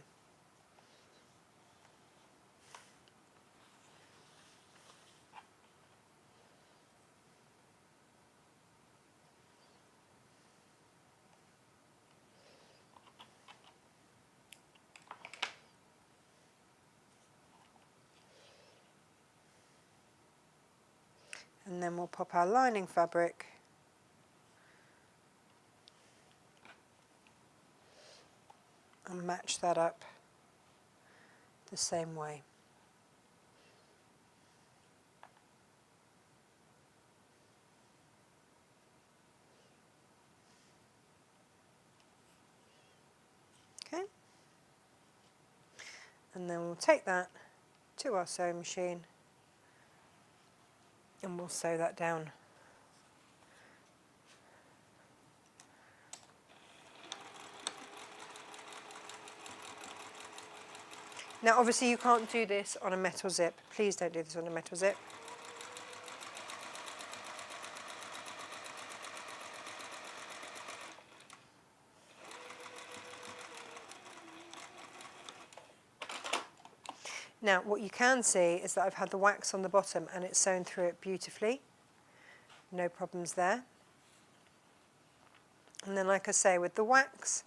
And then we'll pop our lining fabric and match that up the same way. Okay. And then we'll take that to our sewing machine and we'll sew that down. Now obviously you can't do this on a metal zip. Please don't do this on a metal zip. Now what you can see is that I've had the wax on the bottom and it's sewn through it beautifully. No problems there. And then like I say, with the wax,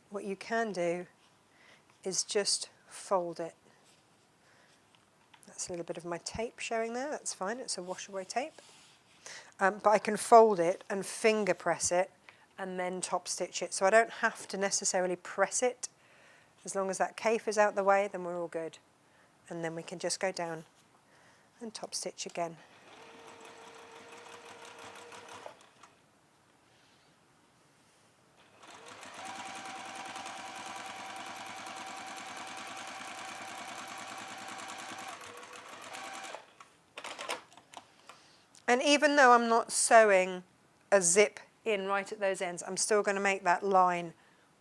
what you can do is just fold it. That's a little bit of my tape showing there, that's fine, it's a washaway tape. But I can fold it and finger press it and then top stitch it. So I don't have to necessarily press it. As long as that cape is out the way, then we're all good. And then we can just go down and top stitch again. And even though I'm not sewing a zip in right at those ends, I'm still going to make that line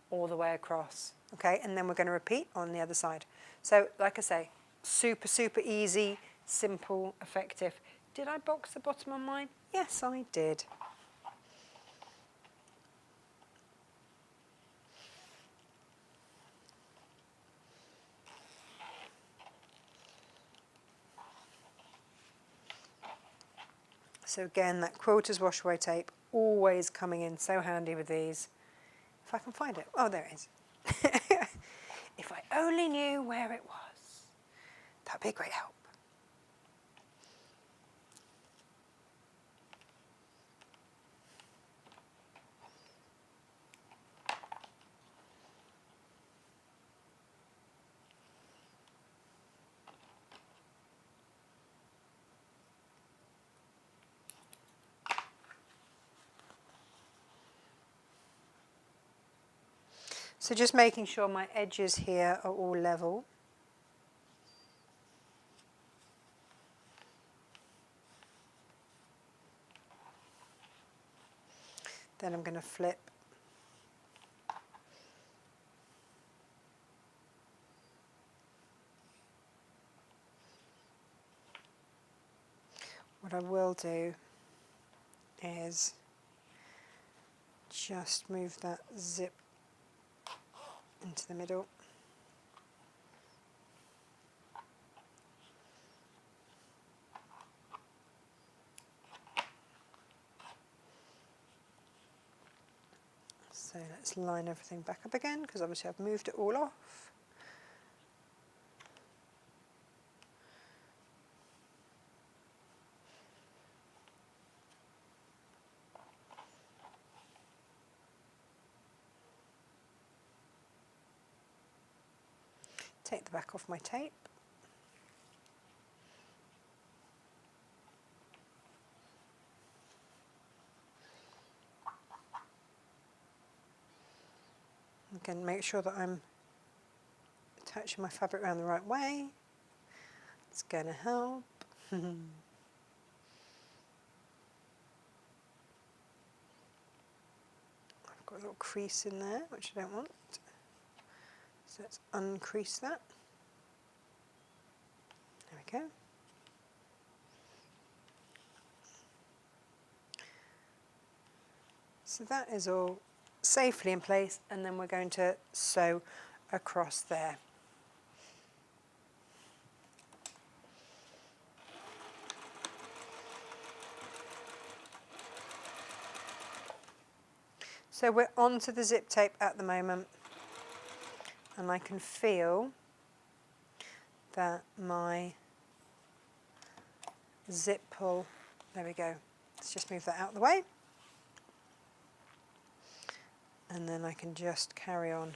all the way across. Okay, and then we're going to repeat on the other side. So, like I say, super, super easy, simple, effective. Did I box the bottom on mine? Yes, I did. So again, that quilter's wash away tape, always coming in so handy with these. If I can find it. Oh, there it is. If I only knew where it was, that'd be a great help. So just making sure my edges here are all level. Then I'm going to flip. What I will do is just move that zip into the middle. So let's line everything back up again, because obviously I've moved it all off. Take the back off my tape. Again, make sure that I'm attaching my fabric around the right way. It's going to help. I've got a little crease in there, which I don't want. So let's uncrease that. There we go. So that is all safely in place, and then we're going to sew across there. So we're onto the zip tape at the moment, and I can feel that my zip pull, there we go. Let's just move that out of the way. And then I can just carry on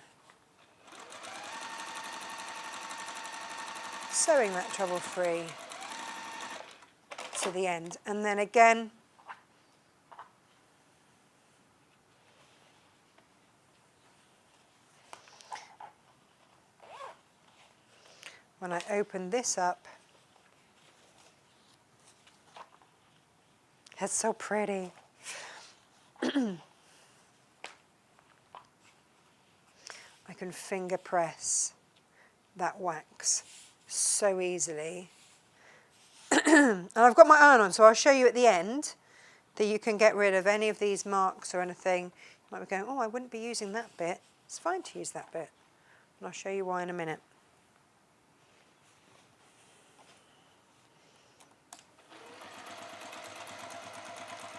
sewing that trouble-free to the end. And then again, when I open this up, it's so pretty. I can finger press that wax so easily. And I've got my iron on, so I'll show you at the end that you can get rid of any of these marks or anything. You might be going, oh, I wouldn't be using that bit. It's fine to use that bit. And I'll show you why in a minute.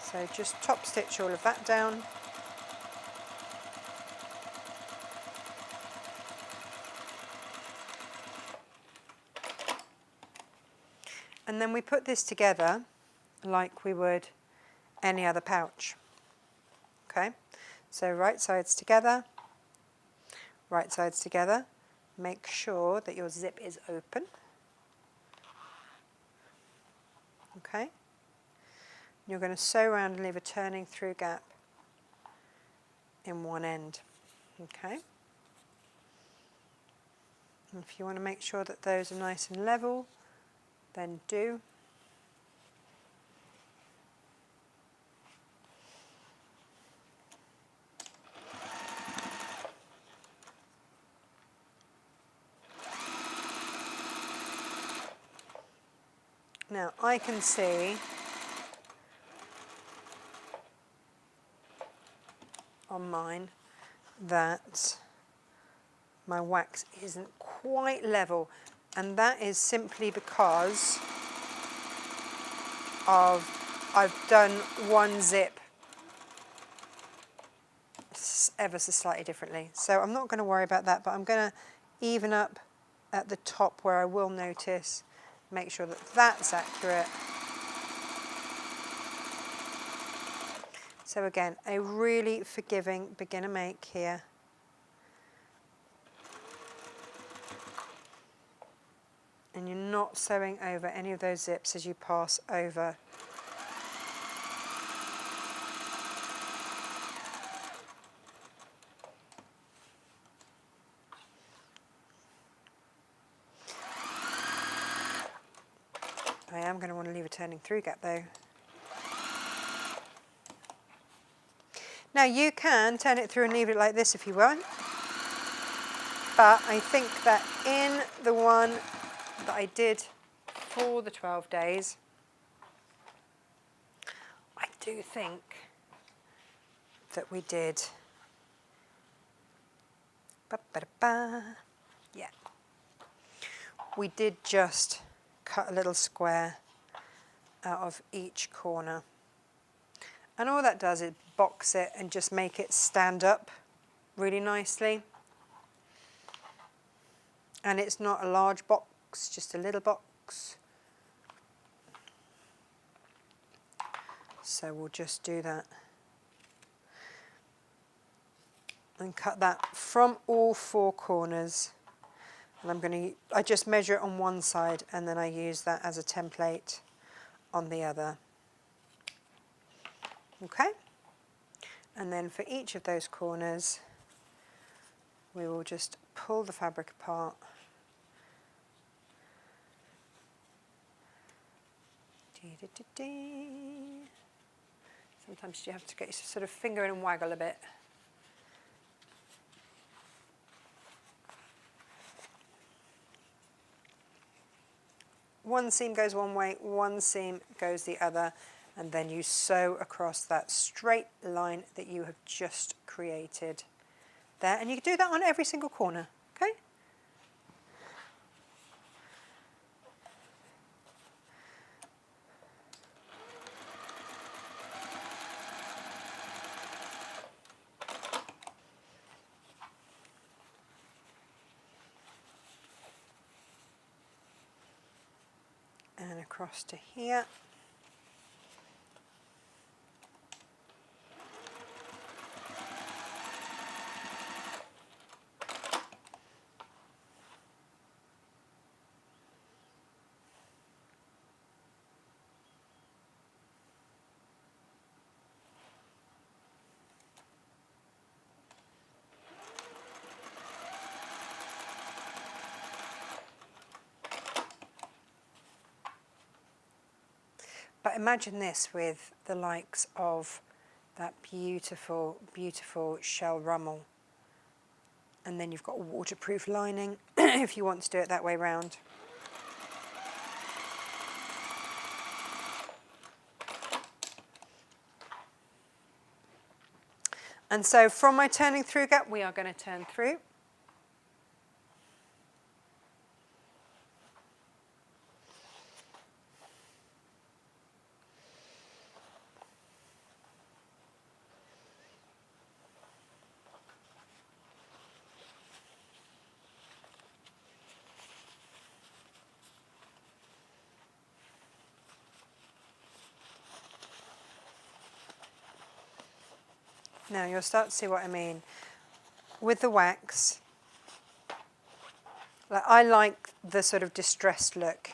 So just top stitch all of that down. And then we put this together like we would any other pouch. Okay, so right sides together, right sides together. Make sure that your zip is open. Okay, you're going to sew around and leave a turning through gap in one end. Okay, and if you want to make sure that those are nice and level, then do. Now I can see on mine that my wax isn't quite level, and that is simply because of I've done one zip ever so slightly differently. So I'm not going to worry about that, but I'm going to even up at the top where I will notice, make sure that that's accurate. So again, a really forgiving beginner make here. And you're not sewing over any of those zips as you pass over. I am going to want to leave a turning through gap though. Now you can turn it through and leave it like this if you want, but I think that in the one that I did for the 12 days, I do think that we did, yeah, we did just cut a little square out of each corner. And all that does is box it and just make it stand up really nicely. And it's not a large box, just a little box. So we'll just do that. And cut that from all four corners. And I just measure it on one side and then I use that as a template on the other. Okay? And then for each of those corners, we will just pull the fabric apart. Sometimes you have to get your sort of finger in and waggle a bit. One seam goes one way, one seam goes the other, and then you sew across that straight line that you have just created there. And you can do that on every single corner, okay? And across to here. But imagine this with the likes of that beautiful, beautiful shell rummel. And then you've got a waterproof lining if you want to do it that way round. And so from my turning through gap, we are going to turn through. Now you'll start to see what I mean. With the wax, I like the sort of distressed look.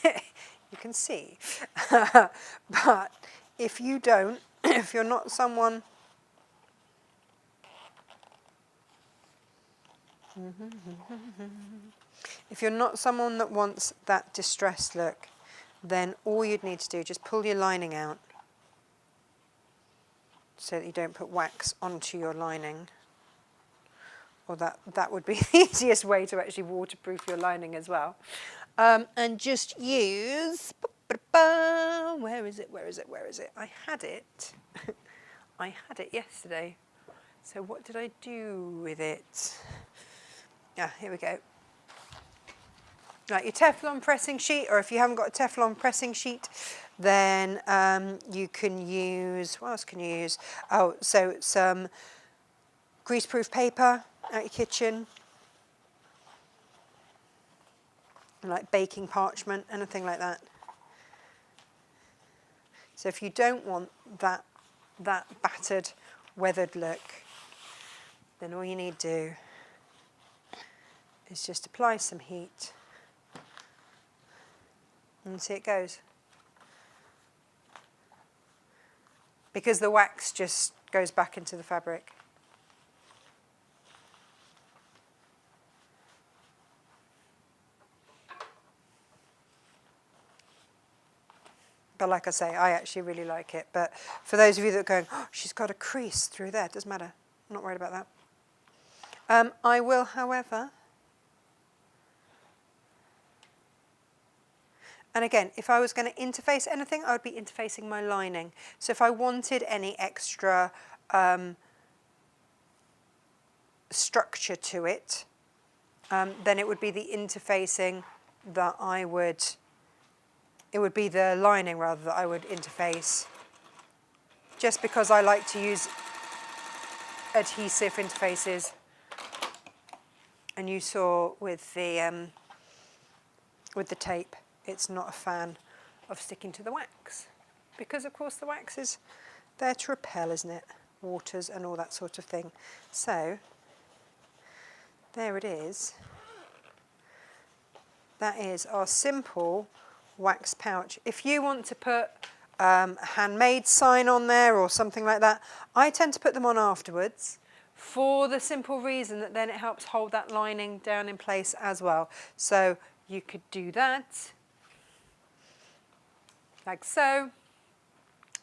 You can see. But if you don't, if you're not someone if you're not someone that wants that distressed look, then all you'd need to do is just pull your lining out so that you don't put wax onto your lining. Or that would be the easiest way to actually waterproof your lining as well. And just use, where is it? I had it. I had it yesterday. So what did I do with it? Ah, here we go. Like your Teflon pressing sheet, or if you haven't got a Teflon pressing sheet, Then you can use, what else can you use? Oh, so some greaseproof paper out your kitchen, like baking parchment, anything like that. So if you don't want that battered, weathered look, then all you need to do is just apply some heat and see it goes. Because the wax just goes back into the fabric. But like I say, I actually really like it. But for those of you that are going, oh, she's got a crease through there, it doesn't matter. I'm not worried about that. I will, however, and again, if I was going to interface anything, I would be interfacing my lining. So if I wanted any extra structure to it, then it would be the interfacing that I would, it would be the lining rather that I would interface. Just because I like to use adhesive interfaces. And you saw with the tape, it's not a fan of sticking to the wax. Because of course the wax is there to repel, isn't it? Waters and all that sort of thing. So, there it is. That is our simple wax pouch. If you want to put a handmade sign on there or something like that, I tend to put them on afterwards for the simple reason that then it helps hold that lining down in place as well. So you could do that, like so.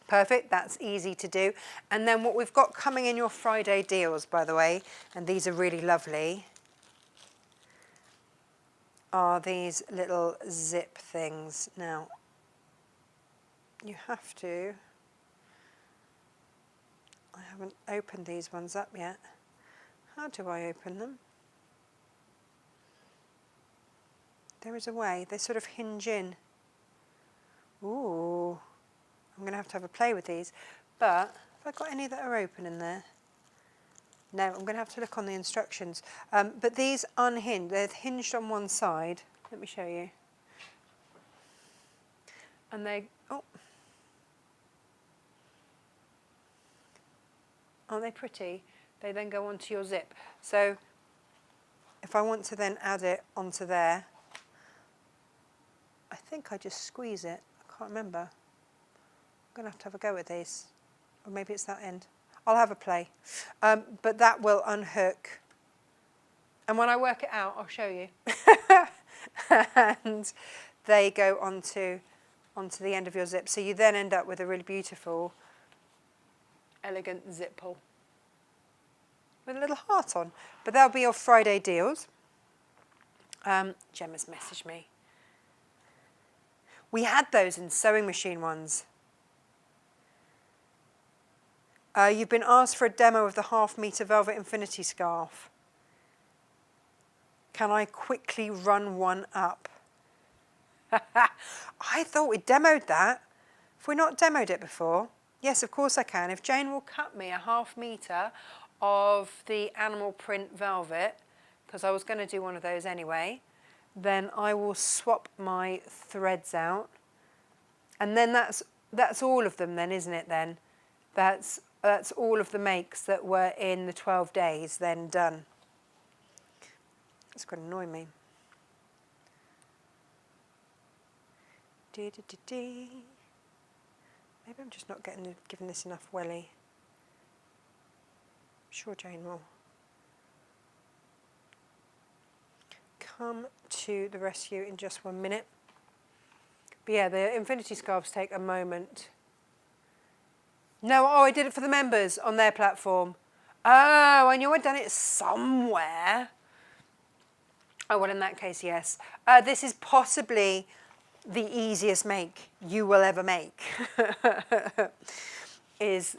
Perfect, that's easy to do. And then what we've got coming in your Friday deals, by the way, and these are really lovely, are these little zip things. Now, you have to, I haven't opened these ones up yet. How do I open them? There is a way, they sort of hinge in. Ooh, I'm going to have a play with these. But, have I got any that are open in there? No, I'm going to have to look on the instructions. But these unhinged, they're hinged on one side. Let me show you. And they, oh. Aren't they pretty? They then go onto your zip. So if I want to then add it onto there, I think I just squeeze it. I can't remember. I'm going to have a go at these. Or maybe it's that end. I'll have a play. But that will unhook. And when I work it out, I'll show you. And they go onto the end of your zip. So you then end up with a really beautiful, elegant zip pull with a little heart on. But that'll be your Friday deals. Gemma's messaged me. We had those in sewing machine ones. You've been asked for a demo of the 1/2 metre velvet infinity scarf. Can I quickly run one up? I thought we demoed that. Have we not demoed it before? Yes, of course I can. If Jane will cut me a 1/2 metre of the animal print velvet, because I was going to do one of those anyway, then I will swap my threads out. And then that's all of them then, isn't it then? That's all of the makes that were in the 12 days then done. It's going to annoy me. Maybe I'm just not giving this enough welly. I'm sure Jane will come to the rescue in just 1 minute. But yeah, the infinity scarves take a moment. No, I did it for the members on their platform. Oh, I knew I'd done it somewhere. Oh, well, in that case, yes. This is possibly the easiest make you will ever make. is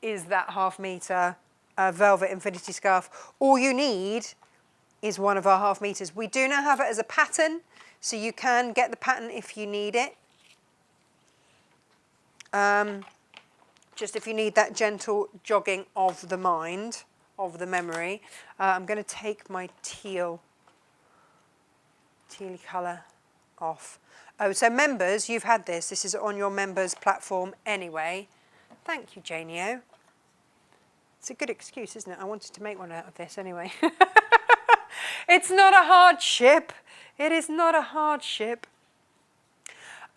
that 1/2 metre velvet infinity scarf. All you need is one of our 1/2 metres. We do now have it as a pattern, so you can get the pattern if you need it. Just if you need that gentle jogging of the mind, of the memory. I'm going to take my tealy colour off. Oh, so members, you've had this. This is on your members platform anyway. Thank you, Janio. It's a good excuse, isn't it? I wanted to make one out of this anyway. It's not a hardship. It is not a hardship.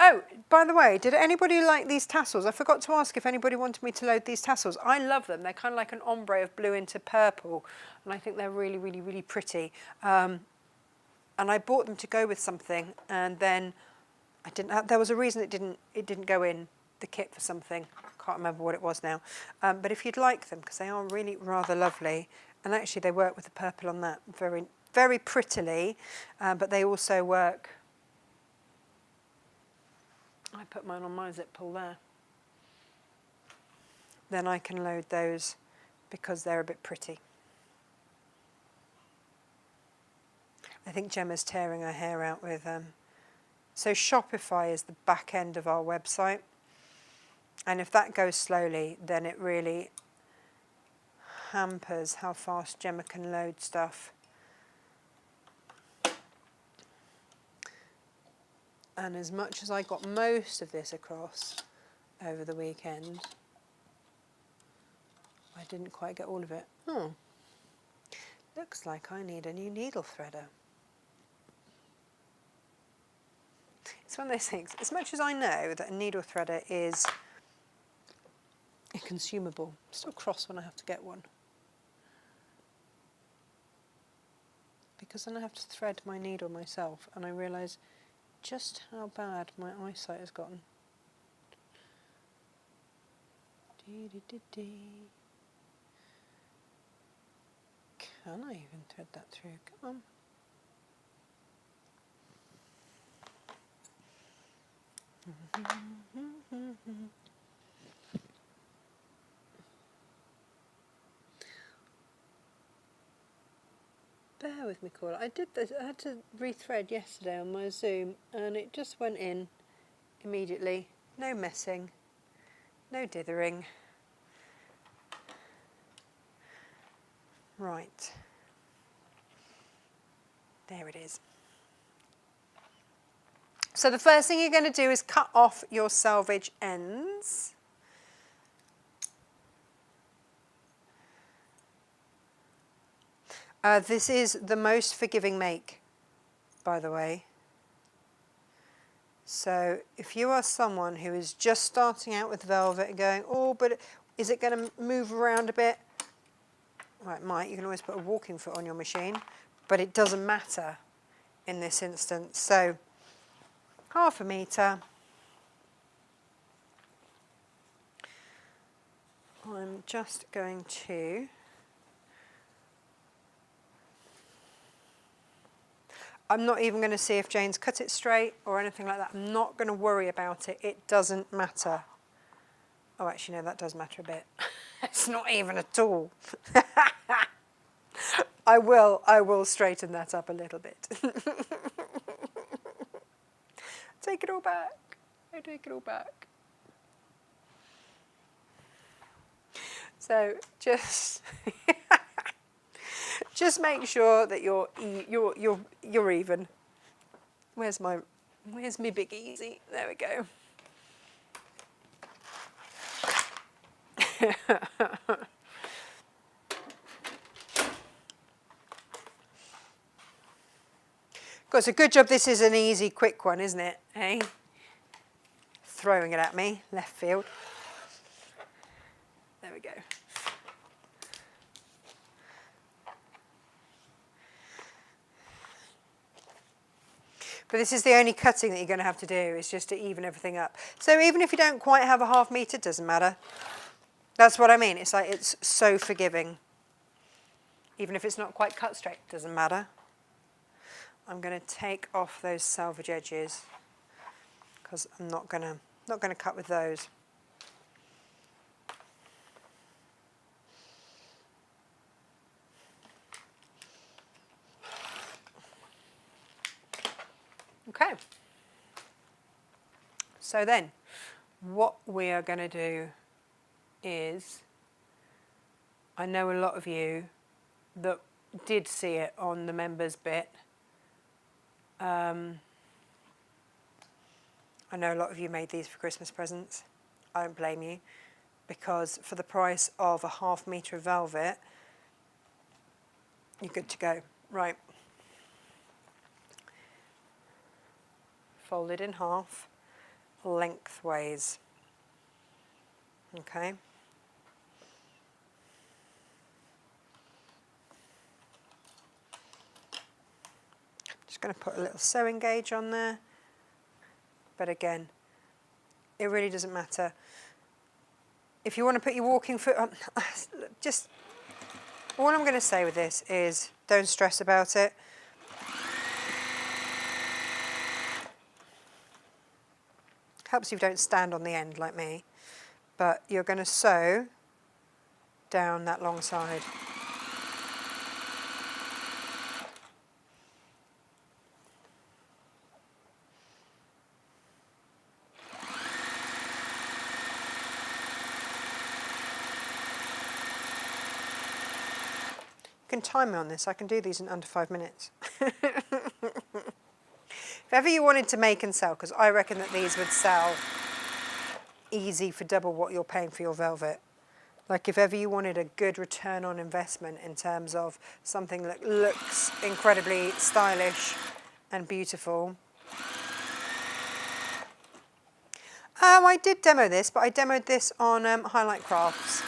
Oh, by the way, did anybody like these tassels? I forgot to ask if anybody wanted me to load these tassels. I love them. They're kind of like an ombre of blue into purple, and I think they're really, really, really pretty. And I bought them to go with something, and then I didn't have, there was a reason it didn't go in the kit for something. I can't remember what it was now. But if you'd like them, because they are really rather lovely, and actually they work with the purple on that very, very prettily, but they also work. I put mine on my zip pull there. Then I can load those because they're a bit pretty. I think Gemma's tearing her hair out with so Shopify is the back end of our website, and if that goes slowly, then it really hampers how fast Gemma can load stuff. And as much as I got most of this across over the weekend, I didn't quite get all of it. Looks like I need a new needle threader. It's one of those things, as much as I know that a needle threader is a consumable, I'm still cross when I have to get one. Because then I have to thread my needle myself, and I realise just how bad my eyesight has gotten. Can I even thread that through? Come on. Bear with me, Caller. I did this. I had to rethread yesterday on my Zoom, and it just went in immediately. No messing, no dithering. Right. There it is. So the first thing you're going to do is cut off your selvage ends. This is the most forgiving make, by the way. So if you are someone who is just starting out with velvet and going, oh, but is it going to move around a bit? Well, it might. You can always put a walking foot on your machine, but it doesn't matter in this instance. So 1/2 metre. I'm just going to I'm not even going to see if Jane's cut it straight or anything like that. I'm not going to worry about it. It doesn't matter. Oh, actually, no, that does matter a bit. It's not even at all. I will straighten that up a little bit. Take it all back. I take it all back. So just just make sure that you're even. Where's me big easy? There we go. God, it's a good job this is an easy, quick one, isn't it? Hey? Throwing it at me, left field. There we go. But this is the only cutting that you're going to have to do, is just to even everything up. So even if you don't quite have a 1/2 metre, it doesn't matter. That's what I mean. It's like it's so forgiving. Even if it's not quite cut straight, it doesn't matter. I'm going to take off those selvage edges because I'm not going to cut with those. Okay. So then, what we are going to do is, I know a lot of you that did see it on the members bit. I know a lot of you made these for Christmas presents. I don't blame you, because for the price of a ½ metre of velvet, you're good to go. Right. Fold it in half, lengthways. Okay. Just going to put a little sewing gauge on there. But again, it really doesn't matter. If you want to put your walking foot on, just, all I'm going to say with this is don't stress about it. Helps if you don't stand on the end like me, but you're going to sew down that long side. You can time me on this, I can do these in under 5 minutes. If ever you wanted to make and sell, because I reckon that these would sell easy for double what you're paying for your velvet. Like if ever you wanted a good return on investment in terms of something that looks incredibly stylish and beautiful. I did demo this, but I demoed this on Highlight Crafts.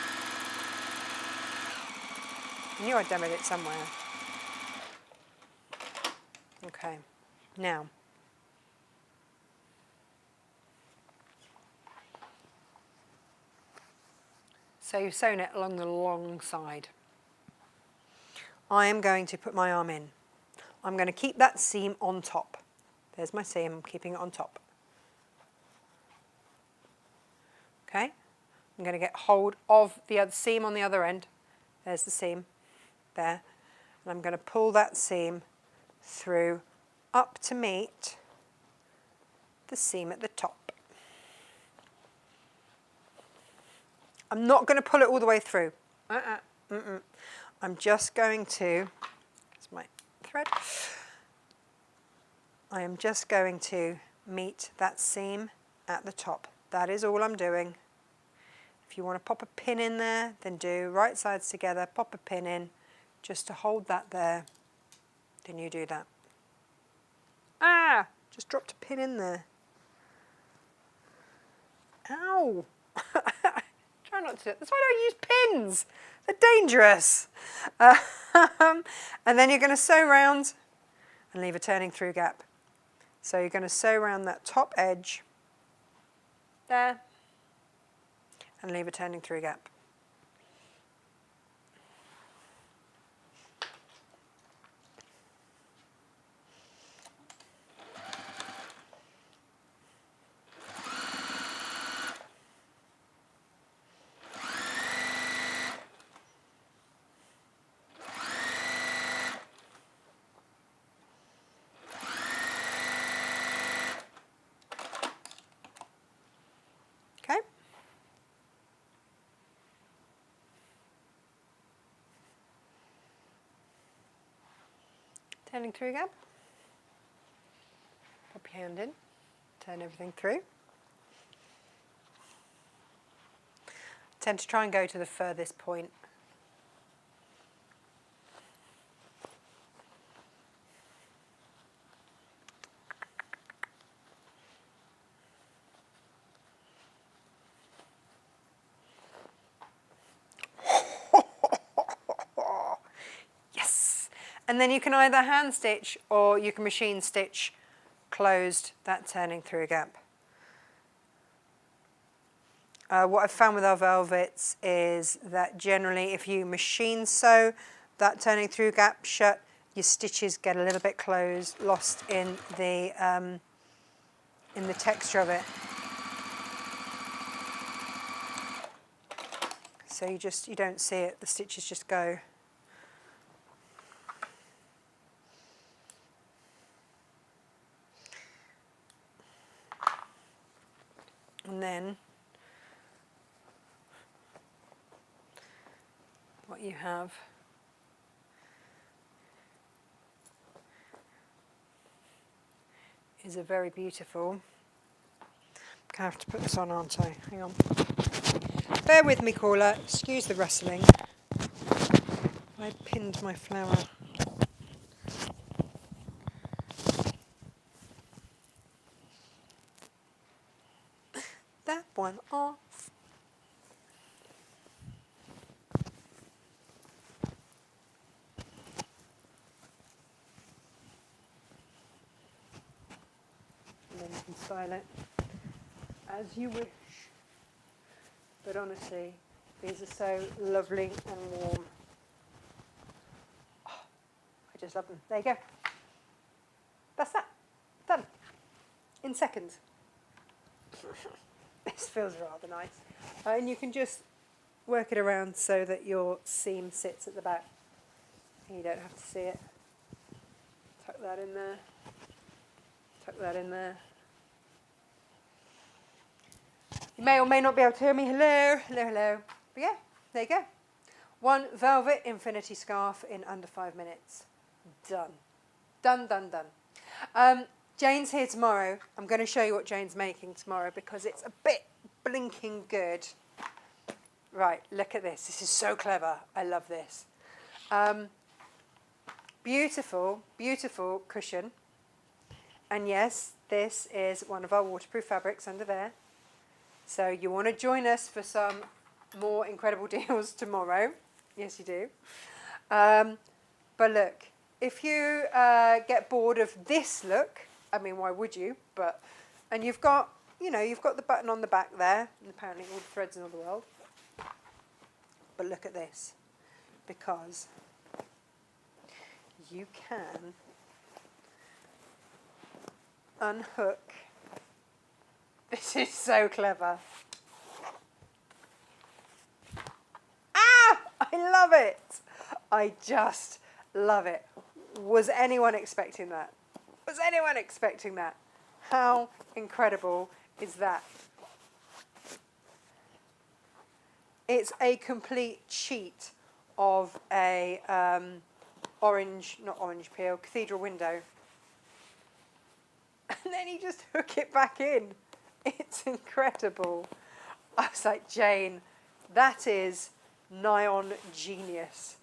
I knew I demoed it somewhere. Okay, now. So you've sewn it along the long side. I am going to put my arm in. I'm going to keep that seam on top. There's my seam, I'm keeping it on top. Okay, I'm going to get hold of the other seam on the other end. There's the seam, there. And I'm going to pull that seam through up to meet the seam at the top. I'm not going to pull it all the way through. I'm just going to, that's my thread. I am just going to meet that seam at the top. That is all I'm doing. If you want to pop a pin in there, then do right sides together, pop a pin in, just to hold that there. Then you do that. Ah! Just dropped a pin in there. Ow! Try not to. That's why I don't use pins. They're dangerous. And then you're going to sew round and leave a turning through gap. So you're going to sew around that top edge there and leave a turning through gap. Okay. Turning through gap. Pop your hand in, turn everything through. Tend to try and go to the furthest point. Yes! And then you can either hand stitch or you can machine stitch closed that turning through gap. What I've found with our velvets is that generally if you machine sew that turning through gap shut, your stitches get a little bit closed, lost in the texture of it. So you don't see it, the stitches just go. And then you have is a very beautiful. I have to put this on, aren't I? Hang on. Bear with me, caller. Excuse the rustling. I pinned my flower. That one off. And then you can style it as you wish. But honestly, these are so lovely and warm. Oh, I just love them. There you go. That's that. Done. In seconds. This feels rather nice. And you can just work it around so that your seam sits at the back. You don't have to see it. Tuck that in there. Tuck that in there. You may or may not be able to hear me. Hello, hello, hello. But yeah, there you go. One velvet infinity scarf in under 5 minutes. Done. Done, done, done. Jane's here tomorrow. I'm going to show you what Jane's making tomorrow because it's a bit blinking good. Right, look at this. This is so clever. I love this. Beautiful, beautiful cushion. And yes, this is one of our waterproof fabrics under there. So you want to join us for some more incredible deals tomorrow. Yes, you do. But look, if you get bored of this look, I mean, why would you? And you've got, you've got the button on the back there, and apparently all the threads in all the world. But look at this, because you can unhook. This is so clever. Ah! I love it. I just love it. Was anyone expecting that? Was anyone expecting that? How incredible is that? It's a complete cheat of a not orange peel, cathedral window. And then you just hook it back in. It's incredible. I was like, Jane, that is nigh on genius.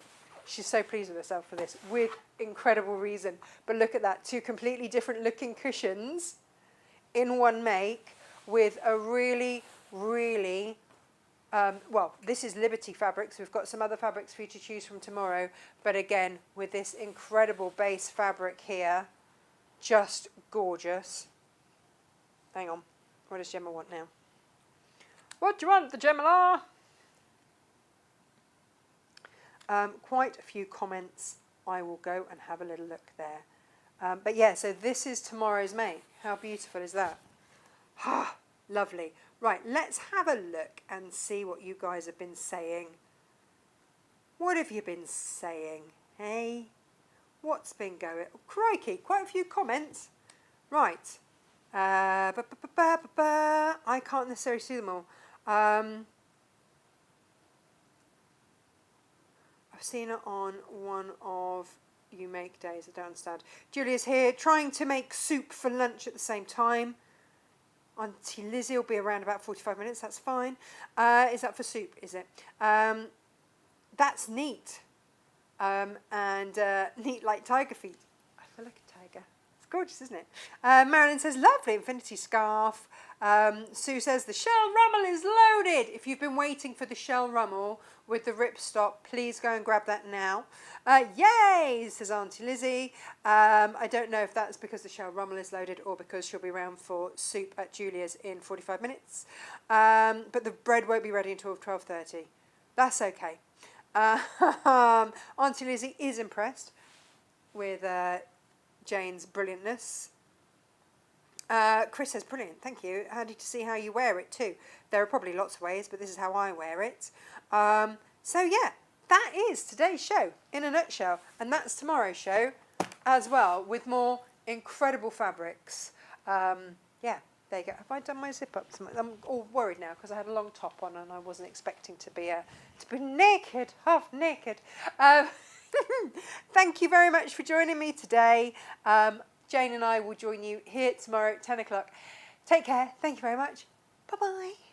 She's so pleased with herself for this, with incredible reason. But look at that, 2 completely different looking cushions in one make with a really, really, well, this is Liberty fabrics. We've got some other fabrics for you to choose from tomorrow. But again, with this incredible base fabric here, just gorgeous. Hang on. What does Gemma want now? What do you want, the Gemma? Quite a few comments. I will go and have a little look there. But yeah, so this is tomorrow's make. How beautiful is that? Ah, lovely. Right, let's have a look and see what you guys have been saying. What have you been saying? Hey? What's been going? Oh, crikey, quite a few comments. Right. I can't necessarily see them all. I've seen it on one of you make days. I don't understand. Julia's here trying to make soup for lunch at the same time. Auntie Lizzie will be around about 45 minutes. That's fine. Is that for soup? Is it? That's neat. And neat like tiger feet. I feel like a tiger. It's gorgeous, isn't it? Marilyn says, lovely infinity scarf. Sue says, the shell rummel is loaded. If you've been waiting for the shell rummel with the ripstop, please go and grab that now. Yay, says Auntie Lizzie. I don't know if that's because the shell rummel is loaded or because she'll be around for soup at Julia's in 45 minutes. But the bread won't be ready until 12:30. That's okay. Auntie Lizzie is impressed with Jane's brilliantness. Chris says, brilliant, thank you. Handy to see how you wear it too. There are probably lots of ways, but this is how I wear it. So yeah, that is today's show in a nutshell. And that's tomorrow's show as well with more incredible fabrics. Yeah, There you go. Have I done my zip up? I'm all worried now because I had a long top on and I wasn't expecting to be naked, half naked. Thank you very much for joining me today. Jane and I will join you here tomorrow at 10 o'clock. Take care. Thank you very much. Bye-bye.